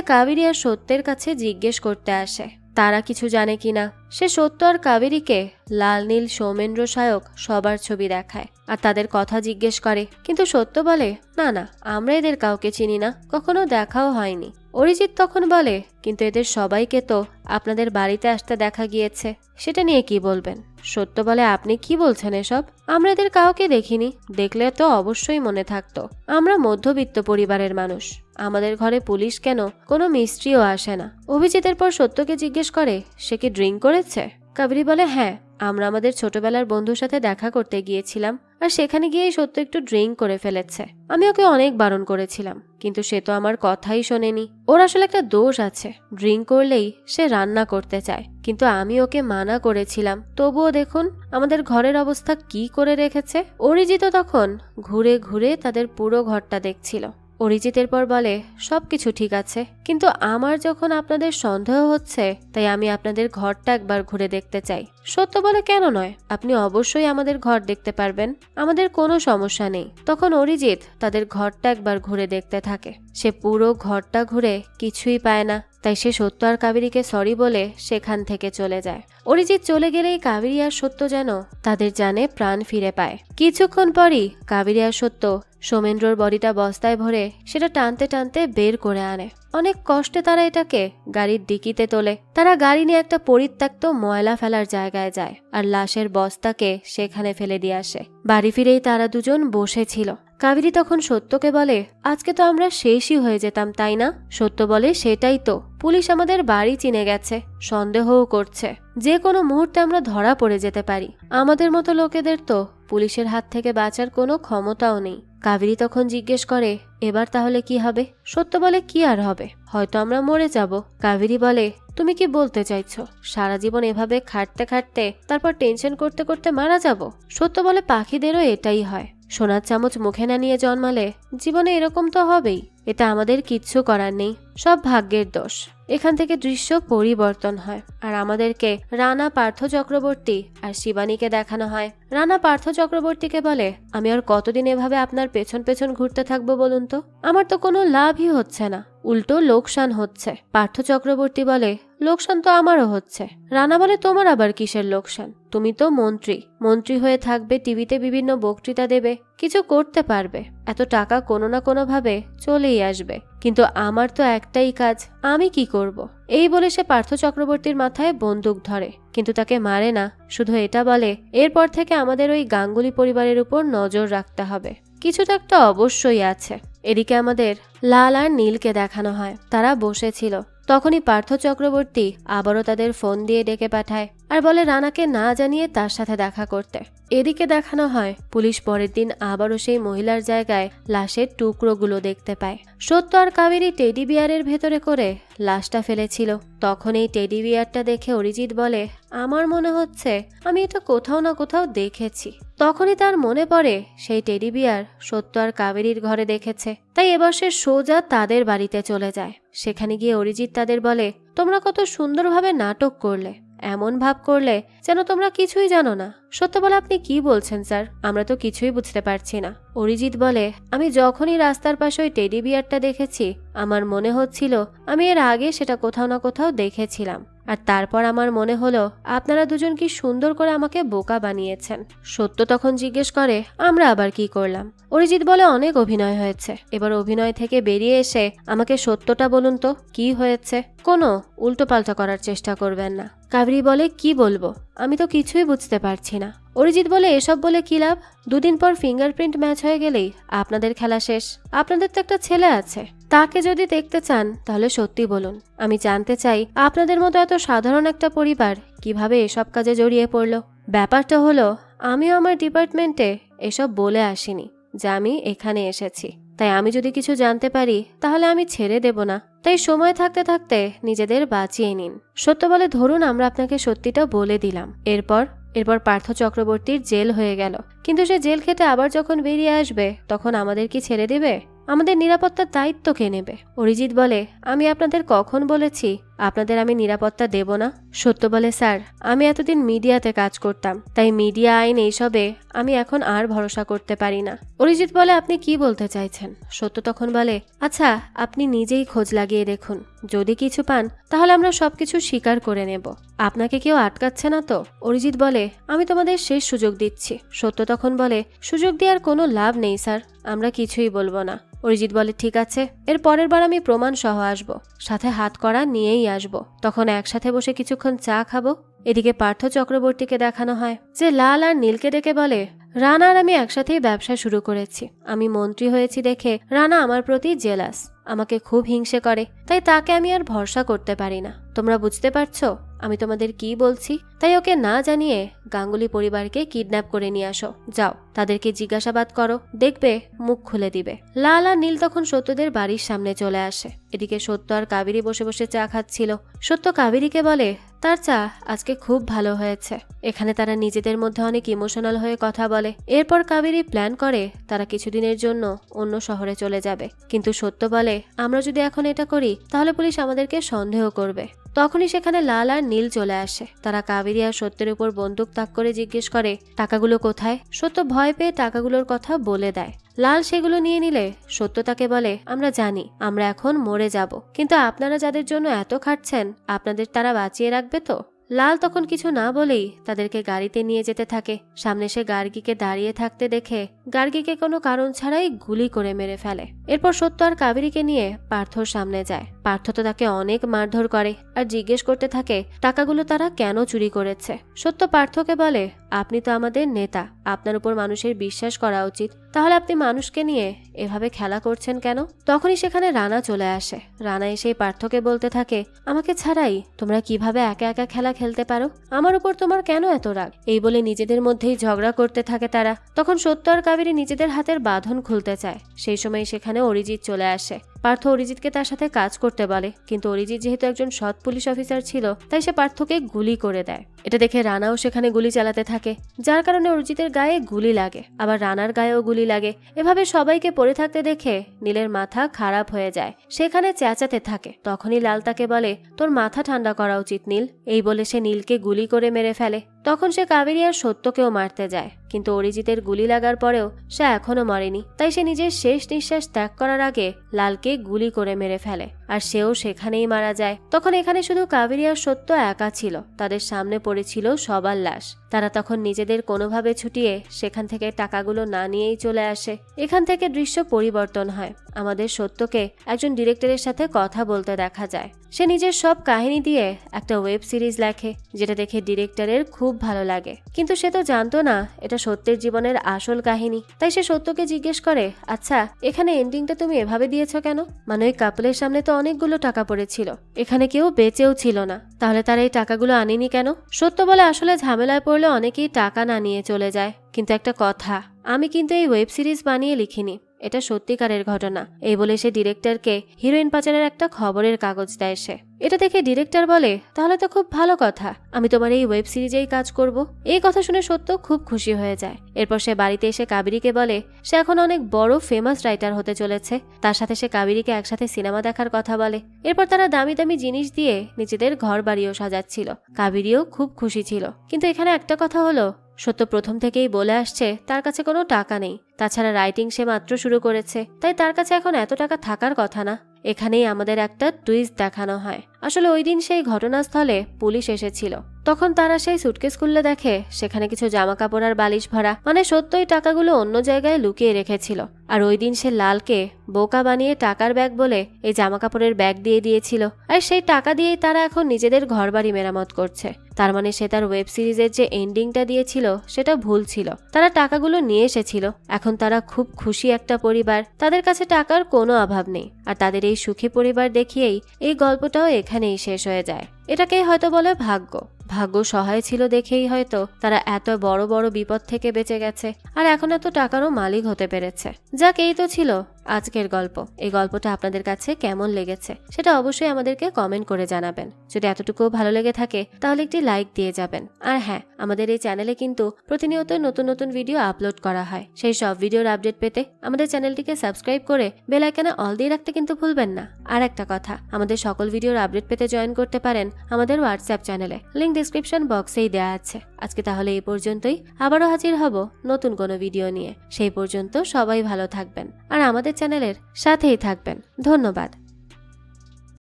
কাবেরী আর সত্যের কাছে জিজ্ঞেস করতে আসে তারা কিছু জানে কিনা। সে সত্য আর কাবেরীকে লাল, নীল, সৌমেন্দ্র, সায়ক সবার ছবি দেখায় আর তাদের কথা জিজ্ঞেস করে, কিন্তু সত্য বলে, না না, আমরা এদের কাউকে চিনি না, কখনো দেখাও হয়নি। অরিজিৎ তখন বলে, কিন্তু এদের সবাইকে তো আপনাদের বাড়িতে আসতে দেখা গিয়েছে, সেটা নিয়ে কি বলবেন? সত্য বলে, আপনি কি বলছেন এসব? আমরা এদের কাউকে দেখিনি, দেখলে তো অবশ্যই মনে থাকতো। আমরা মধ্যবিত্ত পরিবারের মানুষ, আমাদের ঘরে পুলিশ কেন, কোনো মিস্ত্রিও আসে না। অভিজিতের পর সত্যকে জিজ্ঞেস করে, সে কি ড্রিঙ্ক করেছে? কাবেরী বলে, হ্যাঁ, আমরা আমাদের ছোটবেলার বন্ধুর সাথে দেখা করতে গিয়েছিলাম, আর সেখানে গিয়েই সত্য একটু ড্রিঙ্ক করে ফেলেছে। আমি ওকে অনেক বারণ করেছিলাম, কিন্তু সে তো আমার কথাই শোনেনি। ওর আসলে একটা দোষ আছে, ড্রিঙ্ক করলেই সে রান্না করতে চায়, কিন্তু আমি ওকে মানা করেছিলাম, তবুও দেখুন আমাদের ঘরের অবস্থা কি করে রেখেছে। অরিজিৎ তখন ঘুরে ঘুরে তাদের পুরো ঘরটা দেখছিল। অরিজিতের পর বলে, সবকিছু ঠিক আছে, কিন্তু আমার যখন আপনাদের সন্দেহ হচ্ছে, তাই আমি আপনাদের ঘরটা একবার ঘুরে দেখতে চাই। সত্য বলে, কেন নয়, আপনি অবশ্যই আমাদের ঘর দেখতে পারবেন, আমাদের কোনো সমস্যা নেই। তখন অরিজিৎ তাদের ঘরটা একবার ঘুরে দেখতে থাকে। সে পুরো ঘরটা ঘুরে কিছুই পায় না, তাই সে সত্য আর কাবেরীকে সরি বলে সেখান থেকে চলে যায়। অরিজিৎ চলে গেলেই কাবেরী আর সত্য যেন তাদের জানে প্রাণ ফিরে পায়। কিছুক্ষণ পরই কাবেরী আর সত্য সৌমেন্দ্রর বডিটা বস্তায় ভরে সেটা টানতে টানতে বের করে আনে। অনেক কষ্টে তারা এটাকে গাড়ির ডিকিতে তোলে। তারা গাড়ি নিয়ে একটা পরিত্যক্ত ময়লা ফেলার জায়গায় যায় আর লাশের বস্তাকে সেখানে ফেলে দিয়ে আসে। বাড়ি ফিরেই তারা দুজন বসেছিল। কাবেরী তখন সত্যকে বলে, আজকে তো আমরা শেষই হয়ে যেতাম, তাই না? সত্য বলে, সেটাই তো, পুলিশ আমাদের বাড়ি চিনে গেছে, সন্দেহও করছে, যে কোনো মুহূর্তে আমরা ধরা পড়ে যেতে পারি। আমাদের মতো লোকেদের তো পুলিশের হাত থেকে বাঁচার কোনো ক্ষমতাও নেই। কাবেরী তখন জিজ্ঞেস করে, এবার তাহলে কি হবে? সত্য বলে, কি আর হবে, হয়তো আমরা মরে যাব। কাবেরী বলে, তুমি কি বলতে চাইছো, সারা জীবন এভাবে খাটতে খাটতে তারপর টেনশন করতে করতে মারা যাব? সত্য বলে, পাখিদেরও এটাই হয়, সোনার চামচ মুখে না নিয়ে জন্মালে জীবনে এরকম তো হবেই, এটা আমাদের কিচ্ছু করার নেই, সব ভাগ্যের দোষ। এখান থেকে দৃশ্য পরিবর্তন হয় আর আমাদেরকে রানা, পার্থ চক্রবর্তী আর শিবানীকে দেখানো হয়। রানা পার্থ চক্রবর্তীকে বলে, আমি আর কতদিন এভাবে আপনার পেছন পেছন ঘুরতে থাকবো বলুন তো, আমার তো কোনো লাভই হচ্ছে না, উল্টো লোকসান হচ্ছে। পার্থ চক্রবর্তী বলে, লোকসান তো আমারও হচ্ছে। রানা বলে, তোমার আবার কিসের লোকসান? তুমি তো মন্ত্রী, মন্ত্রী হয়ে থাকবে, টিভিতে বিভিন্ন বক্তৃতা দেবে, কিছু করতে পারবে, এত টাকা কোনো না কোনো ভাবে চলেই আসবে, কিন্তু আমার তো একটাই কাজ, আমি কি করব? এই বলে সে পার্থ চক্রবর্তীর মাথায় বন্দুক ধরে, কিন্তু তাকে মারে না, শুধু এটা বলে, এরপর থেকে আমাদের ওই গাঙ্গুলি পরিবারের উপর নজর রাখতে হবে, কিছু তো একটা অবশ্যই আছে। এদিকে আমাদের লাল আর নীলকে দেখানো হয়, তারা বসেছিল। তখনই পার্থ চক্রবর্তী আবারও তাদের ফোন দিয়ে ডেকে পাঠায় আর বলে রানাকে না জানিয়ে তার সাথে দেখা করতে। এদিকে দেখানো হয় পুলিশ পরের দিন আবারও সেই মহিলার জায়গায় লাশের টুকরোগুলো দেখতে পায়। সত্য আর কাবেরী টেডি বিয়ারের ভেতরে করে লাশটা ফেলেছিল। তখন এই টেডি বিয়ারটা দেখে অরিজিৎ বলে, আমার মনে হচ্ছে আমি এটা কোথাও না কোথাও দেখেছি। তখনই তার মনে পড়ে সেই টেডি বিয়ার সত্য আর কাবেরীর ঘরে দেখেছে। তাই এবার সে সোজা তাদের বাড়িতে চলে যায়। সেখানে গিয়ে অরিজিৎ তাদের বলে, তোমরা কত সুন্দরভাবে নাটক করলে, এমন ভাব করলে যেন তোমরা কিছুই জানো না। সত্য বলে আপনি কি বলছেন স্যার? আমরা তো কিছুই বুঝতে পারছি না। অরিজিৎ বলে, আমি যখনই রাস্তার পাশে ওই টেডি বিয়ারটা দেখেছি আমার মনে হচ্ছিল আমি এর আগে সেটা কোথাও না কোথাও দেখেছিলাম। আর তারপর আমার মনে হলো আপনারা দুজন কি সুন্দর করে আমাকে বোকা বানিয়েছেন। সত্য তখন জিজ্ঞেস করে, আমরা আবার কি করলাম? অরিজিৎ বলে, অনেক অভিনয় হয়েছে, এবার অভিনয় থেকে বেরিয়ে এসে আমাকে সত্যটা বলুন তো, কি হয়েছে? কোনো উল্টোপাল্টা করার চেষ্টা করবেন না। কাবেরী বলে, কি বলবো? আমি তো কিছুই বুঝতে পারছি না। অরিজিৎ বলে, এসব বলে কি লাভ? দুদিন পর ফিঙ্গারপ্রিন্ট ম্যাচ হয়ে গেলেই আপনাদের খেলা শেষ। আপনাদের তো একটা ছেলে আছে, তাকে যদি দেখতে চান তাহলে সত্যি বলুন। আমি জানতে চাই আপনাদের মতো এত সাধারণ একটা পরিবার কিভাবে এসব কাজে জড়িয়ে পড়লো। ব্যাপারটা হলো, আমিও আমার ডিপার্টমেন্টে এসব বলে আসিনি যে আমি এখানে এসেছি, তাই আমি যদি কিছু জানতে পারি তাহলে আমি ছেড়ে দেব না। তাই সময় থাকতে থাকতে নিজেদের বাঁচিয়ে নিন। সত্য বলে, ধরুন আমরা আপনাকে সত্যিটা বলে দিলাম, এরপর পার্থ চক্রবর্তীর জেল হয়ে গেল, কিন্তু সে জেল খেটে আবার যখন বেরিয়ে আসবে তখন আমাদের কি ছেড়ে দেবে? আমাদের নিরাপত্তার দায়িত্ব কে নেবে? অরিজিৎ বলে, আমি আপনাদের কখন বলেছি আপনাদের আমি নিরাপত্তা দেব না? সত্য বলে, স্যার আমি এতদিন মিডিয়াতে কাজ করতাম, তাই মিডিয়া আইন এইসবে আমি এখন আর ভরসা করতে পারি না। অরিজিৎ বলে, আপনি কি বলতে চাইছেন? সত্য তখন বলে, আচ্ছা আপনি নিজেই খোঁজ লাগিয়ে দেখুন, যদি কিছু পান তাহলে আমরা সবকিছু স্বীকার করে নেব। আপনাকে কেউ আটকাচ্ছে না তো? অরিজিৎ বলে, আমি তোমাদের শেষ সুযোগ দিচ্ছি। সত্য তখন বলে, সুযোগ দেওয়ার কোনো লাভ নেই স্যার, আমরা কিছুই বলবো না। অরিজিৎ বলে, ঠিক আছে, এর পরের বার আমি প্রমাণ সহ আসব, সাথে হাত করা নিয়েই আসব, তখন একসাথে বসে কিছুক্ষণ চা খাবো। এদিকে পার্থ চক্রবর্তীকে দেখানো হয় যে লাল আর নীলকে ডেকে বলে, রানা আর আমি একসাথেই ব্যবসা শুরু করেছি। আমি মন্ত্রী হয়েছি দেখে রানা আমার প্রতি জেলাস, আমাকে খুব হিংসে করে, তাই তাকে আমি আর ভরসা করতে পারি না। তোমরা বুঝতে পারছো আমি তোমাদের কি বলছি? তাই ওকে না জানিয়ে গাঙ্গুলি পরিবারকে কিডন্যাপ করে নিয়ে আসো। যাও, তাদেরকে জিজ্ঞাসাবাদ করো, দেখবে মুখ খুলে দিবে। লাল আর নীল তখন সত্যদের বাড়ির সামনে চলে আসে। এদিকে সত্য আর কাবেরী বসে বসে চা খাচ্ছিল। সত্য কাবেরীকে বলে, তার চা আজকে খুব ভালো হয়েছে। এখানে তারা নিজেদের মধ্যে অনেক ইমোশনাল হয়ে কথা বলে। এরপর কাবেরী প্ল্যান করে তারা কিছুদিনের জন্য অন্য শহরে চলে যাবে, কিন্তু সত্য বলে, আমরা যদি এখন এটা করি তাহলে পুলিশ আমাদেরকে সন্দেহ করবে। তখনই সেখানে লাল আর নীল চলে আসে। তারা কাবেরী আর সত্যের উপর বন্দুক তাক করে জিজ্ঞেস করে, টাকাগুলো কোথায়? সত্য ভয় পেয়ে টাকাগুলোর কথা বলে দেয়। লাল সেগুলো নিয়ে নিলে সত্য তাকে বলে, আমরা জানি আমরা এখন মরে যাব, কিন্তু আপনারা যাদের জন্য এত খাটছেন আপনাদের তারা বাঁচিয়ে রাখবে তো? লাল তখন কিছু না বলেই তাদেরকে গাড়িতে নিয়ে যেতে থাকে। সামনে সে গার্গীকে দাঁড়িয়ে থাকতে দেখে গার্গীকে কোনো কারণ ছাড়াই গুলি করে মেরে ফেলে। এরপর সত্য আর কাবেরীকে নিয়ে পার্থর সামনে যায়। পার্থ তো তাকে অনেক মারধর করে আর জিজ্ঞেস করতে থাকে টাকাগুলো তারা কেন চুরি করেছে। সত্য পার্থকে বলে, আপনি তো আমাদের নেতা, আপনার উপর মানুষের বিশ্বাস করা উচিত, তাহলে আপনি মানুষকে নিয়ে এভাবে খেলা করছেন কেন? তখনই সেখানে রানা চলে আসে। রানা এসে পার্থকে বলতে থাকে, আমাকে ছাড়াই তোমরা কিভাবে একা একা খেলা খেলতে পারো? আমার উপর তোমার কেন এত রাগ? এই বলে নিজেদের মধ্যেই ঝগড়া করতে থাকে তারা। তখন সত্য আর কাবেরী নিজেদের হাতের বাঁধন খুলতে চায়। সেই সময় সেখানে অরিজিৎ চলে আসে। পার্থ অরিজিৎকে তার সাথে কাজ করতে বলে, কিন্তু অরিজিৎ যেহেতু একজন সৎ পুলিশ অফিসার ছিল তাই সে পার্থকে গুলি করে দেয়। এটা দেখে রানাও সেখানে গুলি চালাতে থাকে, যার কারণে অরিজিতের গায়ে গুলি লাগে, আবার রানার গায়েও গুলি লাগে। এভাবে সবাইকে পড়ে থাকতে দেখে নীলের মাথা খারাপ হয়ে যায়, সেখানে চেঁচাতে থাকে। তখনই লাল তাকে বলে, তোর মাথা ঠান্ডা করা উচিত নীল। এই বলে সে নীলকে গুলি করে মেরে ফেলে। তখন সে কাবেরী আর সত্যকেও মারতে যায়, কিন্তু অরিজিতের গুলি লাগার পরেও সে এখনো মরেনি, তাই সে নিজের শেষ নিঃশ্বাস ত্যাগ করার আগে লালকে গুলি করে মেরে ফেলে, আর সেও সেখানেই মারা যায়। তখন এখানে শুধু কাবেরী আর সত্য একা ছিল, তাদের সামনে পড়েছিল সবার লাশ। তারা তখন নিজেদের কোনোভাবে ছুটিয়ে সেখান থেকে টাকাগুলো না নিয়েই চলে আসে। এখান থেকে দৃশ্য পরিবর্তন হয়। আমাদের সত্যকে একজন ডিরেক্টরের সাথে কথা বলতে দেখা যায়। সে নিজের সব কাহিনী দিয়ে একটা ওয়েব সিরিজ লেখে, যেটা দেখে ডিরেক্টরের খুব ভালো লাগে, কিন্তু সে তো জানতো না এটা সত্যের জীবনের আসল কাহিনী। তাই সে সত্যকে জিজ্ঞেস করে, আচ্ছা এখানে এন্ডিংটা তুমি এভাবে দিয়েছো কেন? মানে ওই কাপলের সামনে তো অনেকগুলো টাকা পড়েছিল, এখানে কেউ বেঁচেও ছিল না, তাহলে তারা এই টাকাগুলো আনেনি কেন? সত্য বলে, আসলে ঝামেলায় পড়লে অনেকেই টাকা না নিয়ে চলে যায়, কিন্তু একটা কথা, আমি কিন্তু এই ওয়েব সিরিজ বানিয়ে লিখিনি, এটা সত্যিকারের ঘটনা। এই বলে সে ডিরেক্টরকে হিরোইন পাচারের একটা খবরের কাগজ দেয় সে। এটা দেখে ডিরেক্টর বলে, তাহলে তো খুব ভালো কথা, আমি তোমার এই ওয়েব সিরিজেই কাজ করব। এই কথা শুনে সত্য খুব খুশি হয়ে যায়। এরপর সে বাড়িতে এসে কাবেরীকে বলে সে এখন অনেক বড় ফেমাস রাইটার হতে চলেছে। তার সাথে সে কাবেরীকে একসাথে সিনেমা দেখার কথা বলে। এরপর তারা দামি দামি জিনিস দিয়ে নিজেদের ঘর বাড়িও সাজাচ্ছিল। কাবেরীও খুব খুশি ছিল। কিন্তু এখানে একটা কথা হলো, সত্য প্রথম থেকেই বলে আসছে তার কাছে কোনো টাকা নেই। তাছাড়া রাইটিং সে মাত্র শুরু করেছে, তাই তার কাছে এখন এত টাকা থাকার কথা না। এখানেই আমাদের একটা টুইস্ট দেখানো হয়। আসলে ওই দিন সেই ঘটনাস্থলে পুলিশ এসেছিল। তখন তারা সেই সুটকেস খুললে দেখে সেখানে কিছু জামা কাপড় আর বালিশ ভরা, মানে সত্যই টাকাগুলো অন্য জায়গায় লুকিয়ে রেখেছিল। আর ওই দিন সে লালকে বোকা বানিয়ে টাকার ব্যাগ বলে এই জামা কাপড়ের ব্যাগ দিয়ে দিয়েছিল। আর সেই টাকা দিয়েই তারা এখন নিজেদের ঘরবাড়ি মেরামত করছে। তার মানে সে তার ওয়েব সিরিজের যে এন্ডিংটা দিয়েছিল সেটা ভুল ছিল। তারা টাকাগুলো নিয়ে এসেছিল। এখন তারা খুব খুশি একটা পরিবার, তাদের কাছে টাকার কোনো অভাব নেই। আর তাদের এই সুখী পরিবার দেখিয়েই এই গল্পটাও এখানেই শেষ হয়ে যায়। এটাকেই হয়তো বলে ভাগ্য। ভাগ্য সহায় ছিল দেখেই হয়তো তারা এত বড় বড় বিপদ থেকে বেঁচে গেছে, আর এখন এত টাকারও মালিক হতে পেরেছে। যাক, এই তো ছিল আজকের গল্প। এই গল্পটা আপনাদের কাছে কেমন লেগেছে সেটা অবশ্যই আমাদেরকে কমেন্ট করে জানাবেন। যদি এতটুকু ভালো লেগে থাকে তাহলে একটি লাইক দিয়ে যাবেন। আর হ্যাঁ, আমাদের এই চ্যানেলে কিন্তু প্রতিনিয়ত নতুন নতুন ভিডিও আপলোড করা হয়। সেই সব ভিডিওর আপডেট পেতে আমাদের চ্যানেলটিকে সাবস্ক্রাইব করে বেল আইকনে অল দিয়ে রাখতে কিন্তু ভুলবেন না। আর একটা কথা, আমাদের সকল ভিডিওর আপডেট পেতে জয়েন করতে পারেন আমাদের হোয়াটসঅ্যাপ চ্যানেলে, লিংক ডিসক্রিপশন বক্সেই দেওয়া আছে। আজকে তাহলে এই পর্যন্তই। আবারও হাজির হব নতুন কোনো ভিডিও নিয়ে। সেই পর্যন্ত সবাই ভালো থাকবেন আর আমাদের চ্যানেলের সাথেই থাকবেন। ধন্যবাদ।